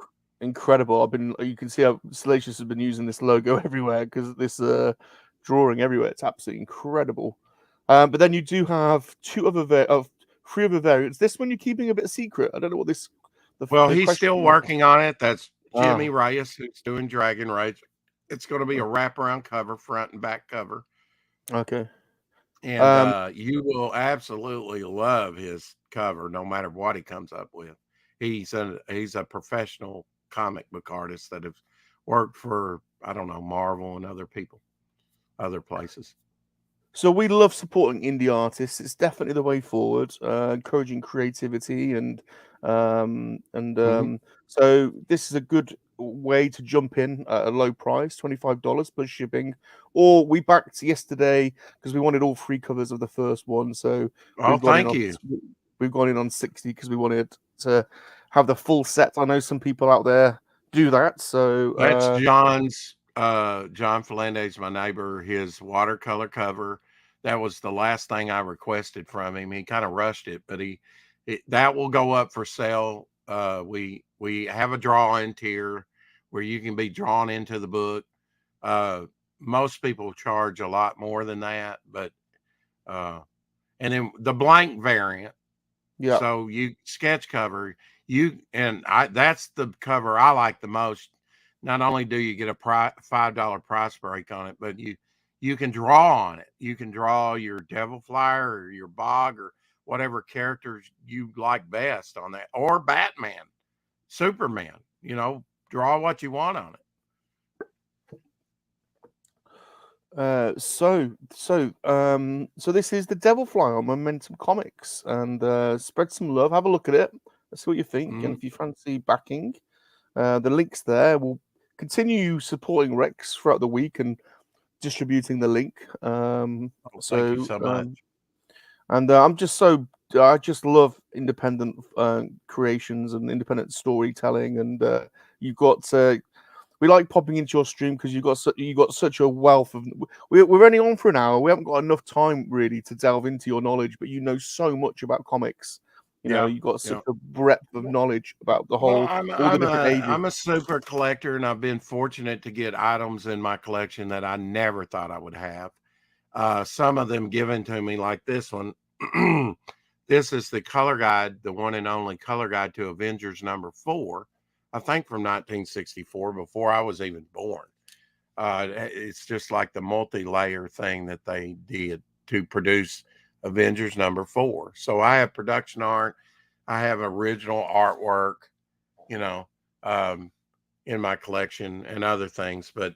Incredible. You can see how Salacious has been using this logo everywhere, because this drawing everywhere. It's absolutely incredible. But then you do have 3 other variants. This one you're keeping a bit secret. I don't know what this. He's still working on it. That's Jimmy Reyes, who's doing Dragon Rage. It's going to be a wraparound cover, front and back cover. Okay. And you will absolutely love his cover, no matter what he comes up with. He's a professional comic book artists that have worked for, I don't know, Marvel and other people, other places. So we love supporting indie artists. It's definitely the way forward, encouraging creativity, and so this is a good way to jump in at a low price, $25 plus shipping. Or we backed yesterday because we wanted all 3 covers of the first one. So we've gone in on 60 because we wanted to have the full set. I know some people out there do that. So that's John Falandes, my neighbor, his watercolor cover. That was the last thing I requested from him. He kind of rushed it, but that will go up for sale. We have a draw-in tier where you can be drawn into the book. Most people charge a lot more than that, but and then the blank variant Yeah. So you sketch cover, that's the cover I like the most. Not only do you get a $5 price break on it, but you can draw on it. You can draw your Devil Flyer or your Bog or whatever characters you like best on that, or Batman, Superman. Draw what you want on it. So this is the Devil Fly on Momeentum Comics, and spread some love. Have a look at it. Let's see what you think, and if you fancy backing, the links there. We'll continue supporting Rex throughout the week and distributing the link. Thank you so much. And I just love independent creations and independent storytelling, and you've got. We like popping into your stream because you got such a wealth of. We're only on for an hour. We haven't got enough time really to delve into your knowledge, but you know so much about comics. You know, you've got such a breadth of knowledge about the whole. I'm a super collector, and I've been fortunate to get items in my collection that I never thought I would have. Some of them given to me, like this one. This is the color guide, the one and only color guide to Avengers #4. I think from 1964, before I was even born. It's just like the multi-layer thing that they did to produce Avengers #4. So I have production art, I have original artwork, in my collection and other things. But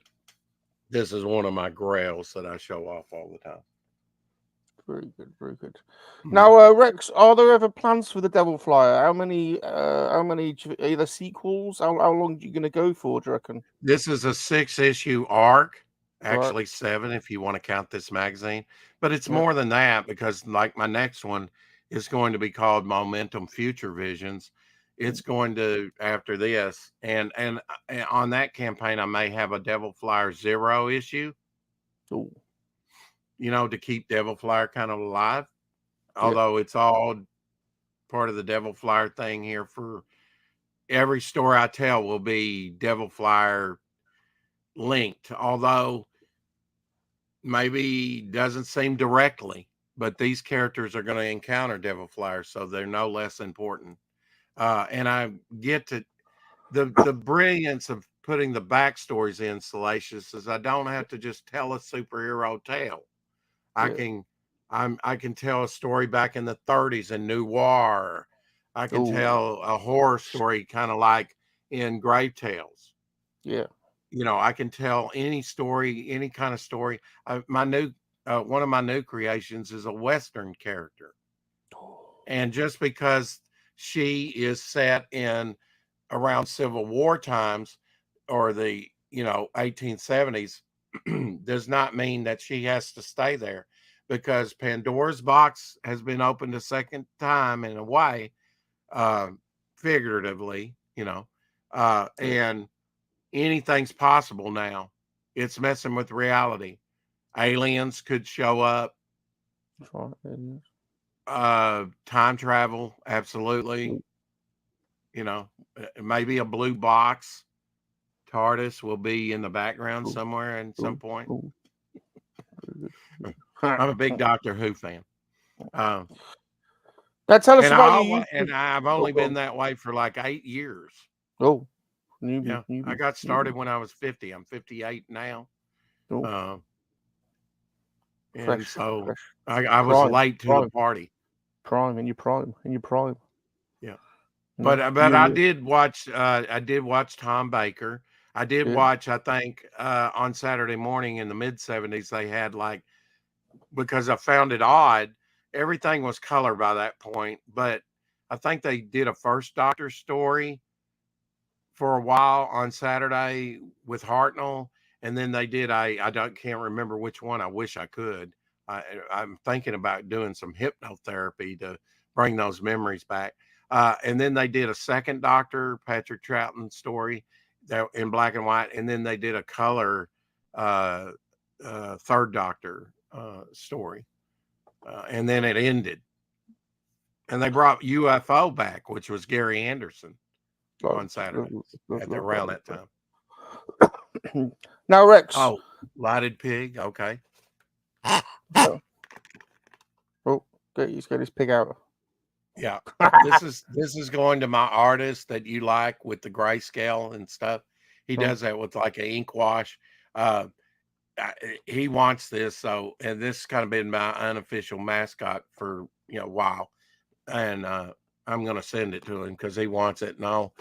this is one of my grails that I show off all the time. Very good, very good. Now, Rex, are there ever plans for the Devil Flyer? How many either sequels? How long are you going to go for, do you reckon? This is a 6-issue arc, actually 7 if you want to count this magazine, but it's more than that, because like my next one is going to be called Momeentum Future Visions. It's going to, after this, and on that campaign, I may have a Devil Flyer 0 issue. Ooh. To keep Devil Flyer kind of alive, although it's all part of the Devil Flyer thing here. For every story I tell will be Devil Flyer linked, although maybe doesn't seem directly, but these characters are going to encounter Devil Flyer, so they're no less important. And I get to the brilliance of putting the backstories in Salacious is I don't have to just tell a superhero tale. I can tell a story back in the 30s in noir. I can tell a horror story, kind of like in Grave Tales. Yeah. I can tell any story, any kind of story. One of my new creations is a Western character. And just because she is set in around Civil War times or the, 1870s, does not mean that she has to stay there, because Pandora's box has been opened a second time in a way, figuratively, and anything's possible now. It's messing with reality. Aliens could show up. Time travel, absolutely. Maybe a blue box. TARDIS will be in the background somewhere at some point. I'm a big Doctor Who fan. Now tell us about you. And I've only been that way for like 8 years. Oh, I got started when I was 50. I'm 58 now. And so I was late to the party. In your prime. Yeah. But I did watch Tom Baker. I did watch, I think, on Saturday morning in the mid-70s, they had because I found it odd, everything was color by that point, but I think they did a First Doctor story for a while on Saturday with Hartnell, and then they did can't remember which one. I wish I could. I'm thinking about doing some hypnotherapy to bring those memories back. And then they did a second Doctor, Patrick Troughton story that in black and white, and then they did a color third Doctor story, and then it ended. And they brought UFO back, which was Gary Anderson on Saturday around that time. Now, Rex. Oh, Lighted Pig. Okay. He's got his pig out. Yeah. This is going to my artist that you like with the grayscale and stuff. He does that with like an ink wash. He wants this, so and this has kind of been my unofficial mascot for a while, and I'm gonna send it to him because he wants it, and I'll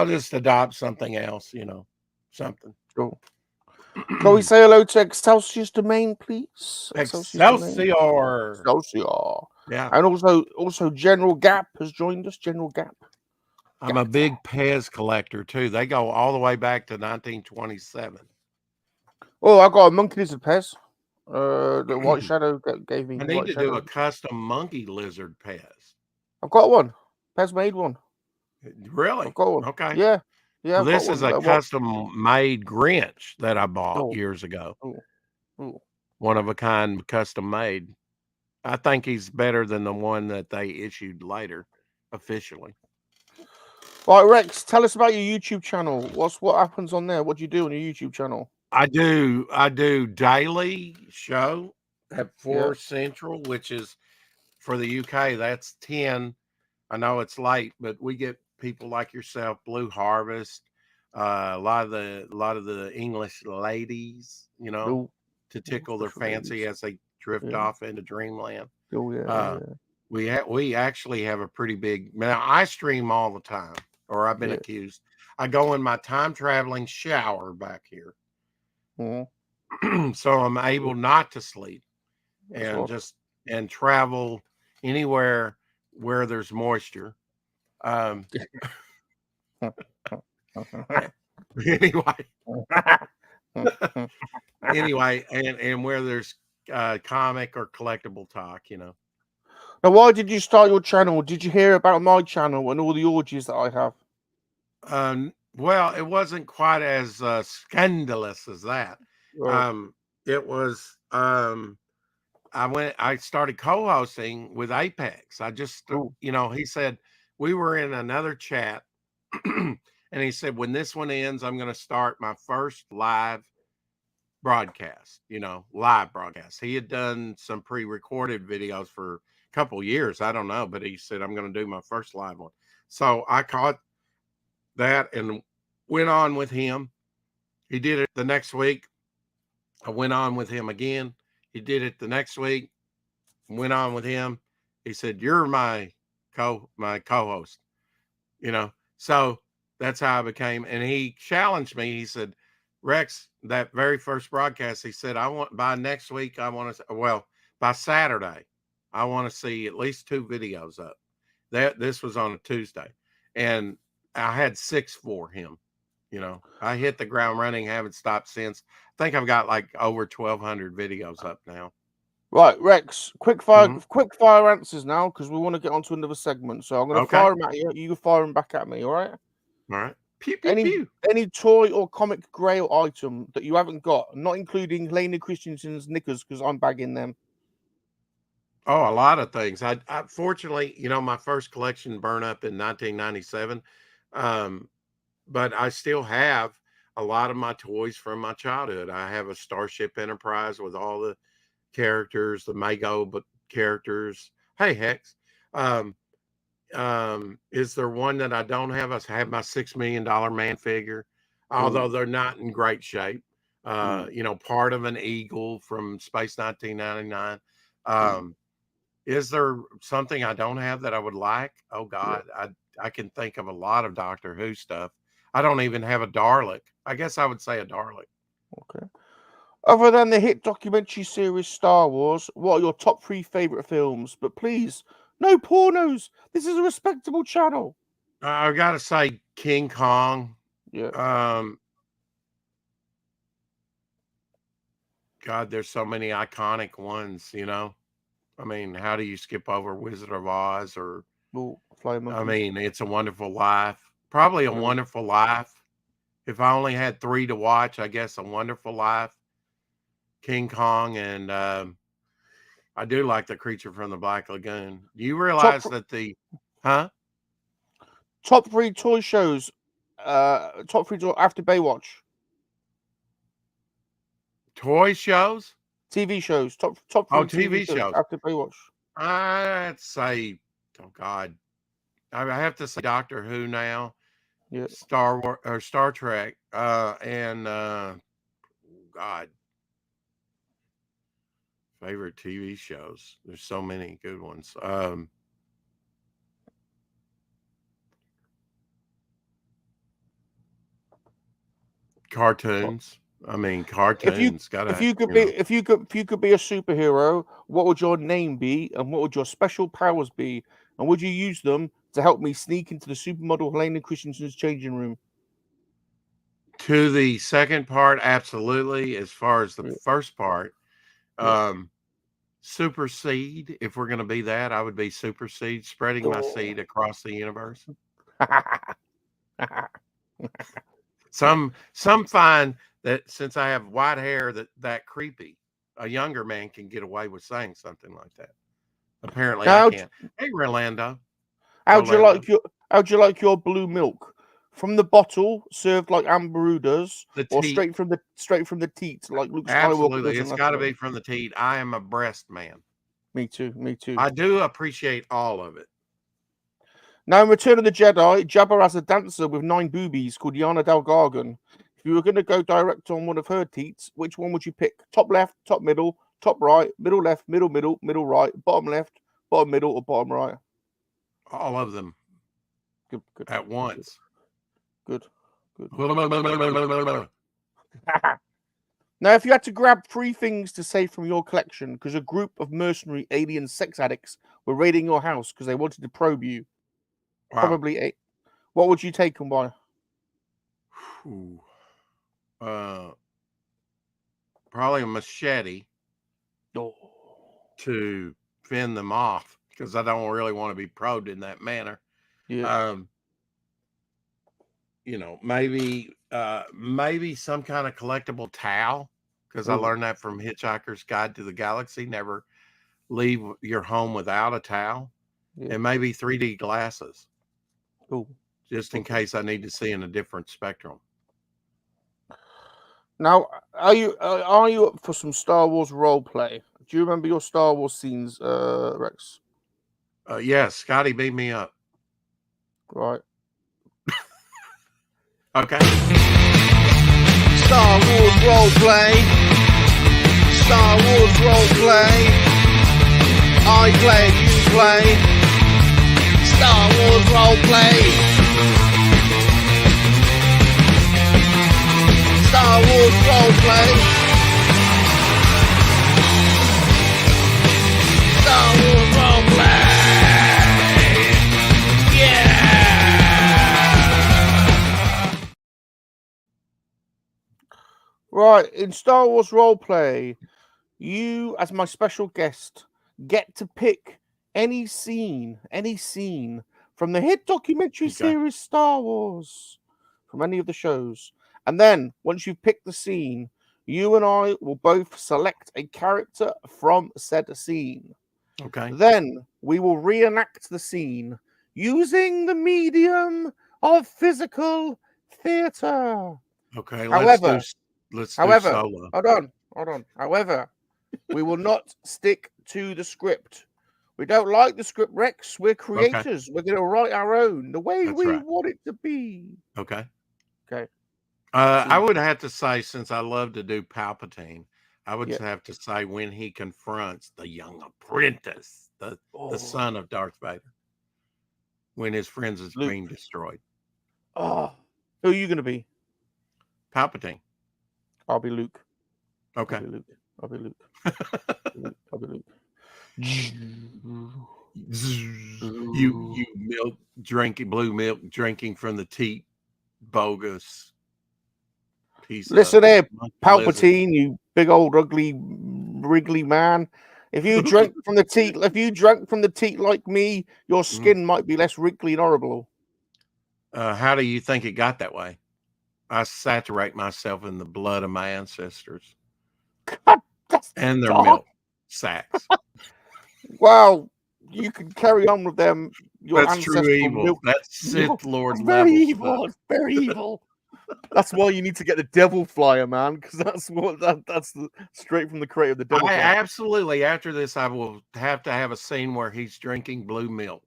just adopt something else, something. Cool. Can we say hello to Excelsior's domain, please? Excelsior. Excelsior. Yeah. And also General Gap has joined us. General Gap. I'm a big Pez collector too. They go all the way back to 1927. Oh, I got a MoNKey-LiZaRD Pez. The White Shadow gave me. I need White to Shadow. do a custom MoNKey-LiZaRD Pez. I've got one. Pez made one. Really? I've got one. Okay. Yeah. Yeah. Well, this is a custom made Grinch that I bought years ago. Ooh. One of a kind, custom made. I think he's better than the one that they issued later, officially. Right, Rex, tell us about your YouTube channel. What happens on there? What do you do on your YouTube channel? I do daily show at 4 Central, which is for the UK. That's 10. I know it's late, but we get people like yourself, Blue Harvest, a lot of the English ladies, to tickle their fancy as they drift off into dreamland. Oh yeah. We actually have a pretty big. Now I stream all the time, or I've been accused. I go in my time traveling shower back here, so I'm able not to sleep and travel anywhere where there's moisture. Anyway, and where there's comic or collectible talk, Now, why did you start your channel? Did you hear about my channel and all the orgies that I have? Well, it wasn't quite as scandalous as that. It was. I started co-hosting with Apex. I just, he said we were in another chat, and he said when this one ends, I'm going to start my first live broadcast. Live broadcast. He had done some pre-recorded videos for a couple years. I don't know, but he said I'm going to do my first live one. So I caught that and went on with him. He did it the next week. I went on with him again. He did it the next week. Went on with him. He said, "You're my co-host." So that's how I became. And he challenged me. He said, "Rex, that very first broadcast," he said, by next week, by Saturday, I want to see at least 2 videos up." This was on a Tuesday, and I had 6 for him. I hit the ground running, haven't stopped since. I think I've got like over 1,200 videos up now. Right, Rex, quick fire answers now, because we want to get on to another segment. So I'm going to fire them at you. You can fire them back at me, all right? All right. Pew, pew, pew. Any toy or comic grail item that you haven't got, not including Lainey Christensen's knickers, because I'm bagging them. Oh, a lot of things. I fortunately, my first collection burned up in 1997. But I still have a lot of my toys from my childhood. I have a Starship Enterprise with all the characters, the Mago characters. Hey, Hex. Is there one that I don't have? I have my $6 million man figure, although they're not in great shape. Part of an eagle from Space 1999. Is there something I don't have that I would like? Oh God, I can think of a lot of Doctor Who stuff. I don't even have a Dalek. I guess I would say a Dalek. Okay. Other than the hit documentary series Star Wars, what are your top 3 favorite films? But please, no pornos. This is a respectable channel. I gotta say King Kong. Yeah. God, there's so many iconic ones, I mean, how do you skip over Wizard of Oz or Flying Monkeys? I mean, It's a Wonderful Life. Probably A Wonderful Life. If I only had 3 to watch, I guess A Wonderful Life, King Kong, and I do like The Creature from the Black Lagoon. Do you realize that Top 3 toy shows. Top 3 after Baywatch. Toy shows? TV shows. Top 3 TV shows after Baywatch. I'd say Oh God, I have to say Doctor Who now. Yeah. Star Wars or Star Trek, and God, favorite TV shows. There's so many good ones. Cartoons. I mean, cartoons. If you could be if you could be a superhero, what would your name be, and what would your special powers be, and would you use them to help me sneak into the supermodel Helena Christensen's changing room? To the second part, absolutely. As far as the Yeah. first part, Yeah. supersede. If we're going to be that, I would be supersede, spreading my seed across the universe. Some find that since I have white hair, that creepy. A younger man can get away with saying something like that. Apparently, I can't. Hey, Rolando. How'd you like your blue milk? From the bottle, served like Amber does, or straight from the teat, like Luke Skywalker? Absolutely, it's got to be from the teat. I am a breast man. Me too. Me too. I do appreciate all of it. Now, in Return of the Jedi, Jabba has a dancer with 9 boobies called Yana Del Gargan. If you were going to go direct on one of her teats, which one would you pick? Top left, top middle, top right, middle left, middle right, bottom left, bottom middle, or bottom right? All of them. Good. At once. Good. Now, if you had to grab 3 things to save from your collection because a group of mercenary alien sex addicts were raiding your house because they wanted to probe you, probably 8. What would you take and why? Probably a machete to fend them off because I don't really want to be probed in that manner. Yeah. Maybe some kind of collectible towel because I learned that from Hitchhiker's Guide to the Galaxy. Never leave your home without a towel, and maybe 3D glasses. Just in case I need to see in a different spectrum. Now, are you up for some Star Wars role play? Do you remember your Star Wars scenes, Rex? Yes, Scotty beat me up. Right. Okay. Star Wars role play. Star Wars role play. I play, you play. Star Wars role play. Star Wars role play. Star Wars role play. Yeah. Right, in Star Wars roleplay, you, as my special guest, get to pick any scene from the hit documentary series Star Wars, from any of the shows. And then, once you've picked the scene, you and I will both select a character from said scene. Okay. Then, we will reenact the scene using the medium of physical theatre. Okay, However, let's do solo. Hold on. However, we will not stick to the script. We don't like the script, Rex. We're creators. Okay. We're going to write our own, the way we want it to be. Okay. Okay. I would have to say, since I love to do Palpatine, I would have to say when he confronts the young apprentice, the son of Darth Vader, when his friends is being destroyed. Oh, who are you going to be? Palpatine. I'll be Luke. Okay. I'll be Luke. I'll be Luke. You blue milk drinking from the teat, bogus piece. Listen here, Palpatine, you big old ugly wriggly man. If you drank from the teat, like me, your skin might be less wriggly and horrible. How do you think it got that way? I saturate myself in the blood of my ancestors and their milk sacks. Well, you can carry on with them. That's true evil. Milk. That's Sith Lord level. Very evil. It's very evil. That's why you need to get the Devil Flyer, man, because that's straight from the creator of the Devil Flyer. Absolutely. After this, I will have to have a scene where he's drinking blue milk.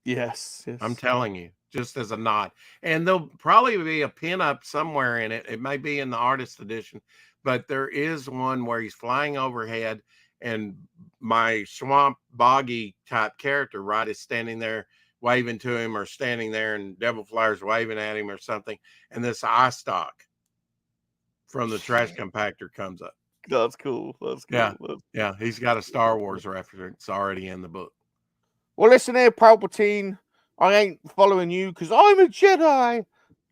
Yes, yes. I'm telling you, just as a nod. And there'll probably be a pinup somewhere in it. It may be in the artist edition, but there is one where he's flying overhead and my swamp boggy type character, right, is standing there waving to him, or standing there and Devil Flyer's waving at him or something. And this eye stalk from the trash compactor comes up. That's cool. That's cool. Yeah. That's... Yeah. He's got a Star Wars reference already in the book. Well, listen here, Palpatine. I ain't following you because I'm a Jedi,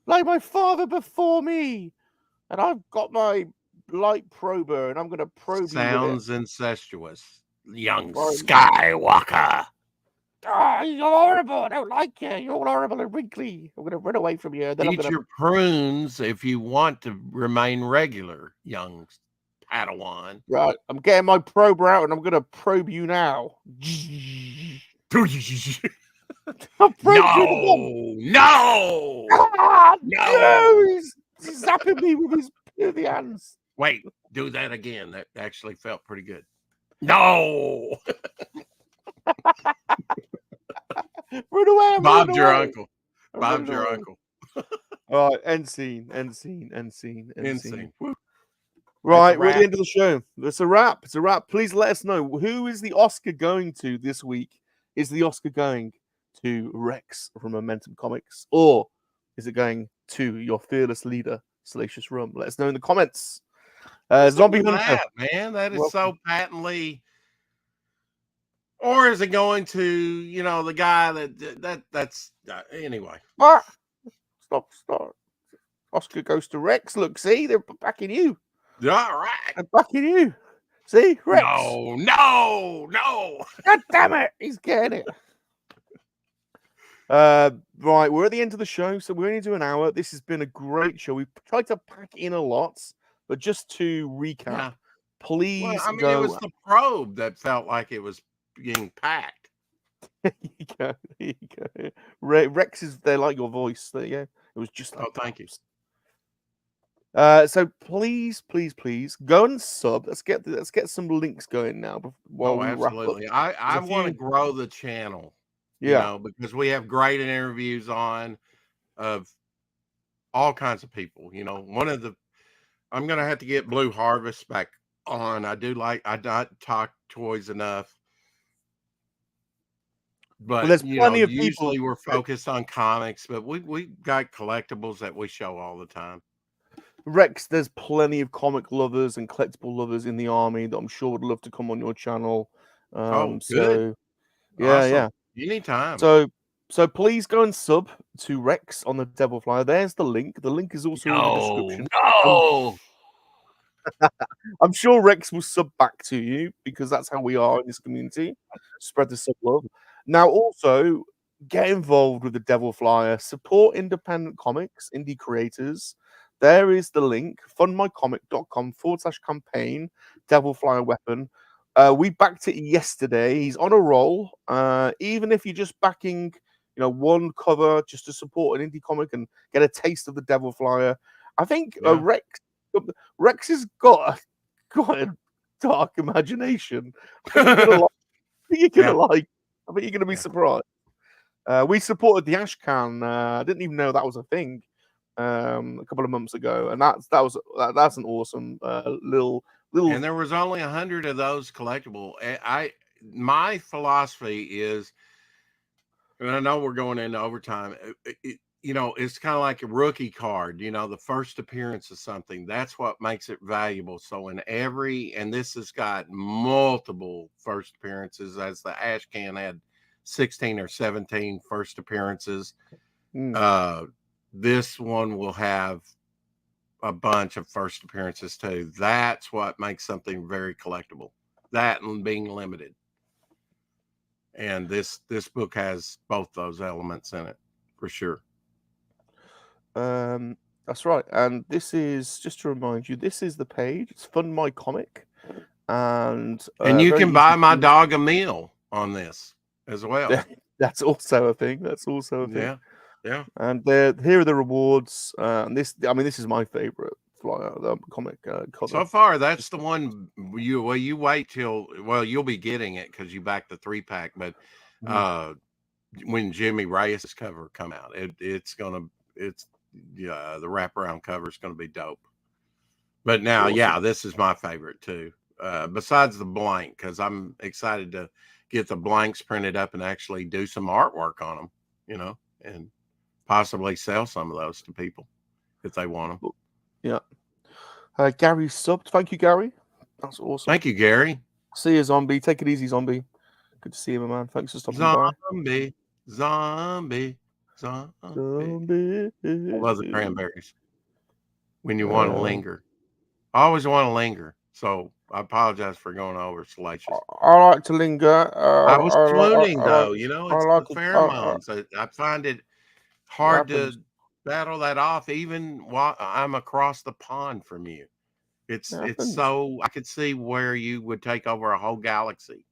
like my father before me. And I've got my light prober, and I'm going to probe you with Sounds it. incestuous. Young Right. Skywalker. Ah, you're horrible. I don't like you. You're all horrible and wrinkly. I'm going to run away from you. Then I'm Eat going to... your prunes if you want to remain regular, young Padawan. Right. I'm getting my prober out, and I'm going to probe you now. I'll probe you again. No! Ah, No! no! He's zapping me with his hands. Wait, do that again. That actually felt pretty good. No! Run away! I'm Bob's running your away. uncle. I'm Bob's running your away. uncle. All right, end scene, end scene, end scene, end scene. Insane. Woo. Right, That's a we're at the wrap. end of the show. It's a wrap. It's a wrap. Please let us know, who is the Oscar going to this week? Is the Oscar going to Rex from Momeentum Comics, or is it going to your fearless leader, Salacious Rum? Let us know in the comments. Zombie Look Hunter. at that, man. That is Welcome. so patently. Or is it going to, the guy that's anyway? What? Stop. Oscar goes to Rex. Look, see, they're backing you. All right. They're backing you. See, Rex. No. God damn it, he's getting it. Right, we're at the end of the show, so we only do an hour. This has been a great show. We've tried to pack in a lot, but just to recap, Yeah. please Well, I mean, go. it was the probe that felt like it was being packed. There you go. Rex is they like your voice. There you go. It was just like Thank you. So please go and sub. Let's get some links going now while we wrap up. Absolutely. I want to grow the channel. Yeah. Because we have great interviews on of all kinds of people. I'm gonna have to get Blue Harvest back on. I don't talk toys enough. But there's plenty of people. Usually we're focused on comics, but we got collectibles that we show all the time. Rex, there's plenty of comic lovers and collectible lovers in the army that I'm sure would love to come on your channel. Good. So yeah, Awesome. yeah. Anytime. So please go and sub to Rex on the Devil Flyer. There's the link. The link is also in the description. No. I'm sure Rex will sub back to you because that's how we are in this community. Spread the sub love. Now, also get involved with the Devil Flyer. Support independent comics, indie creators. There is the link, fundmycomic.com/campaign, Devil Flyer weapon. We backed it yesterday. He's on a roll. Even if you're just backing, one cover just to support an indie comic and get a taste of the Devil Flyer, I think Rex has got a dark imagination. I think you're gonna be surprised. We supported the Ashcan. I didn't even know that was a thing. A couple of months ago, and that's an awesome little. And there was only 100 of those collectible. My philosophy is, and I know we're going into overtime. It's kind of like a rookie card. The first appearance of something, that's what makes it valuable. So and this has got multiple first appearances, as the Ashcan had 16 or 17 first appearances. This one will have a bunch of first appearances too. That's what makes something very collectible. That and being limited. And this book has both those elements in it for sure. That's right. And this is, just to remind you, this is the page. It's Fund My Comic, and you can buy my dog a meal on this as well. That's also a thing. Yeah. Yeah. And here are the rewards. And this is my favorite flyer, the comic cover. So far, that's the one you wait till, you'll be getting it because you backed the 3-pack, but when Jimmy Reyes' cover come out. The wraparound cover is gonna be dope. But now, Awesome. yeah, this is my favorite too. Besides the blank, because I'm excited to get the blanks printed up and actually do some artwork on them, you know, and possibly sell some of those to people if they want them. Yeah. Gary subbed. Thank you, Gary. That's awesome. Thank you, Gary. See you, Zombie. Take it easy, Zombie. Good to see you, my man. Thanks for stopping by. Zombie. Zombie. I love the Cranberries. When you want to linger. I always want to linger. So I apologize for going over Salacious. I like to linger. I was swooning, though. Like, you know, I it's like the pheromones. I find it hard to battle that off, even while I'm across the pond from you. It's so I could see where you would take over a whole galaxy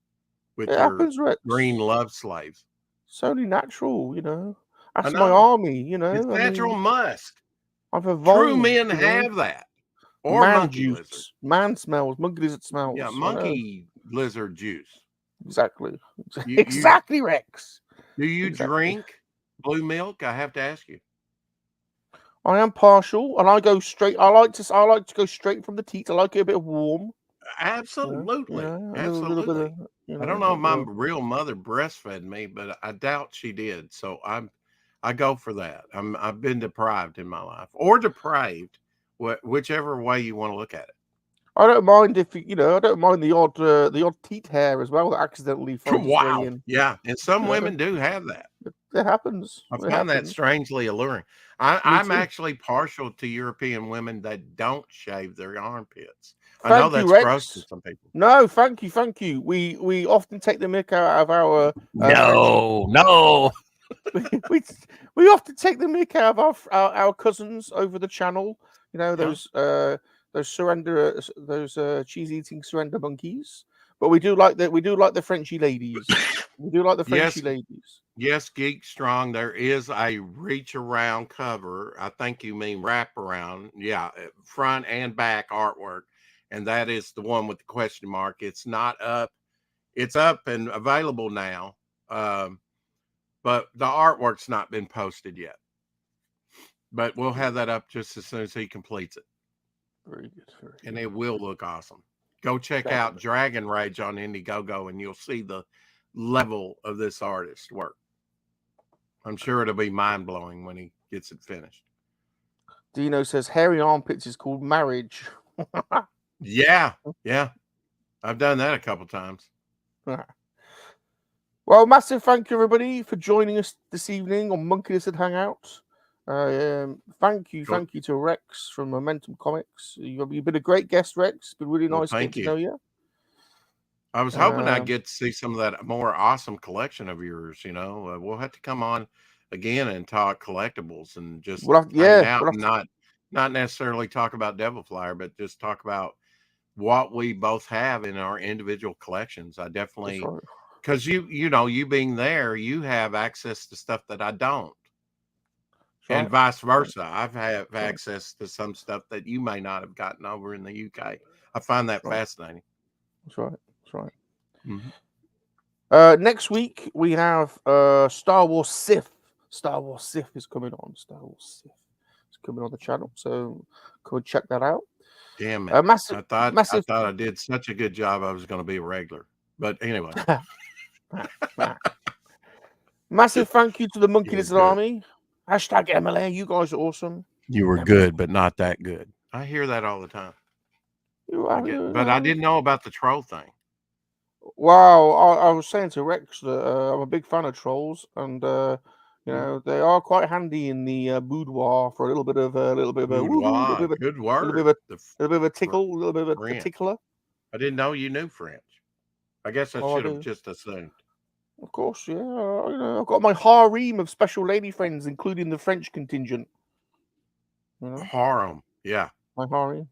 with your green love slaves. It's only natural, you know. That's my army, you know. It's natural musk. I've evolved. True men have that. Or man monkey juice. lizard. Man smells. Monkey lizard smells. Yeah, monkey lizard juice. Exactly. Exactly, Rex. Do you drink blue milk? I have to ask you. I am partial, and I go straight. I like to go straight from the teat. I like it a bit warm. Absolutely, absolutely. I don't know if my real mother breastfed me, but I doubt she did. So I go for that. I've been deprived in my life, or depraved, whichever way you want to look at it. I don't mind if I don't mind the odd teat hair as well that accidentally finds its way in. Yeah, and some women do have that. It happens. I find that strangely alluring. I'm actually partial to European women that don't shave their armpits. I know that's gross to some people. No, thank you. We often take the mick out of our no. we often take the mick out of our cousins over the channel. You know those cheese eating surrender monkeys. But we do like the Frenchy ladies. We do like the Frenchy ladies. Yes, Geek Strong. There is a reach around cover. I think you mean wrap around. Yeah, front and back artwork. And that is the one with the question mark. It's not up. It's up and available now. But the artwork's not been posted yet. But we'll have that up just as soon as he completes it. Very good. And it will look awesome. Go check out Dragon Rage on Indiegogo and you'll see the level of this artist's work. I'm sure it'll be mind-blowing when he gets it finished. Dino says hairy armpits is called marriage. Yeah. I've done that a couple times. Well, massive thank you, everybody, for joining us this evening on MoNKey-LiZaRD Hangout. Thank you to Rex from Momeentum Comics. You've been a great guest, Rex. It's been really nice getting to know you. I was hoping I'd get to see some of that more awesome collection of yours. You know, we'll have to come on again and talk collectibles and just hang out and not necessarily talk about Devil Flyer, but just talk about what we both have in our individual collections. I definitely, because you being there, you have access to stuff that I don't. And vice versa. I've had access to some stuff that you may not have gotten over in the UK. I find that fascinating. That's right. Mm-hmm. Next week we have Star Wars Sith. Star Wars Sith is coming on. Star Wars Sith is coming on the channel, so go check that out. Damn it! I thought I did such a good job. I was going to be a regular, but anyway. Massive thank you to the MoNKey-LiZaRD Army. Hashtag MLA. You guys are awesome. You were good, but not that good. I hear that all the time. But I didn't know about the troll thing. Wow, I was saying to Rex that I'm a big fan of trolls, and they are quite handy in the boudoir for a little bit of a good word, a little bit of a tickle, a little bit of a tickler. I didn't know you knew French. I guess I should have just assumed. Of course, yeah. I've got my harem of special lady friends, including the French contingent. Harem, yeah. My harem,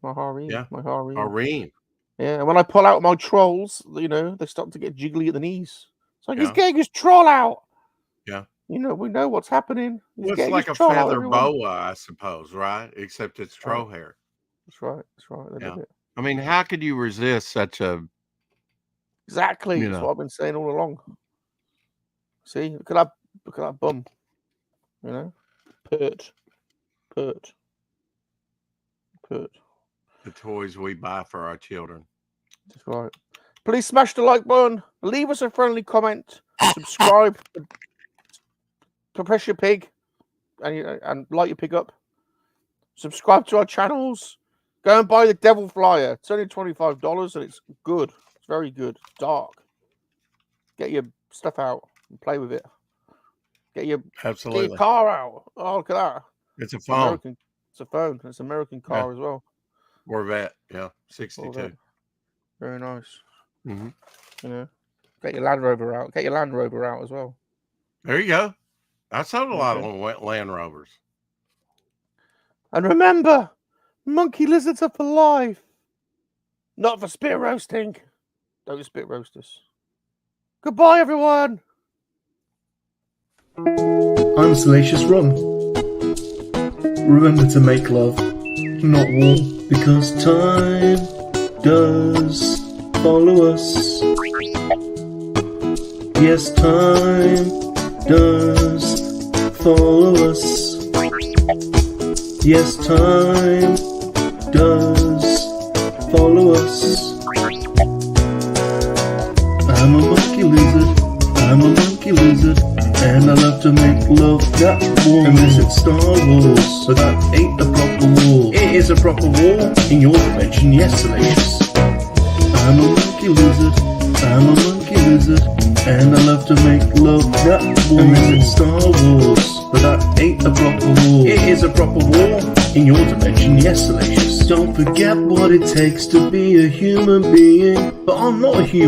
yeah. My harem. Harem. Yeah, and when I pull out my trolls, they start to get jiggly at the knees. It's like he's getting his troll out. Yeah. We know what's happening. It's like a feather boa, I suppose, right? Except it's troll hair. That's right. Yeah. I mean, how could you resist such a? Exactly. That's what I've been saying all along. See, could I Look at that bum. You know? Pert. The toys we buy for our children. That's right. Please smash the like button. Leave us a friendly comment. Subscribe. Press your pig. And light your pig up. Subscribe to our channels. Go and buy the Devil Flyer. It's only $25 and it's good. It's very good. It's dark. Get your stuff out and play with it. Get your car out. Oh, look at that. It's a phone. It's a phone. It's an American car as well. Corvette. Yeah. 62. Corvette. Very nice. Mm-hmm. You know, get your Land Rover out. Get your Land Rover out as well. There you go. I sold a lot of Land Rovers. And remember, monkey lizards are for life. Not for spit roasting. Don't spit roast us. Goodbye, everyone. I'm Salacious Rum. Remember to make love, not war, because time does follow us. Yes, time does follow us. Yes, time does follow us. I'm a monkey lizard, I'm a monkey lizard, and I love to make love that warm. And visit Star Wars, so that ain't a proper war. It is a proper war in your dimension, yes, Salacious. I'm a monkey lizard, I'm a monkey lizard, and I love to make love that warm. And visit Star Wars, but that ain't a proper war. It is a proper war in your dimension, yes, Salacious. Don't forget what it takes to be a human being, but I'm not a human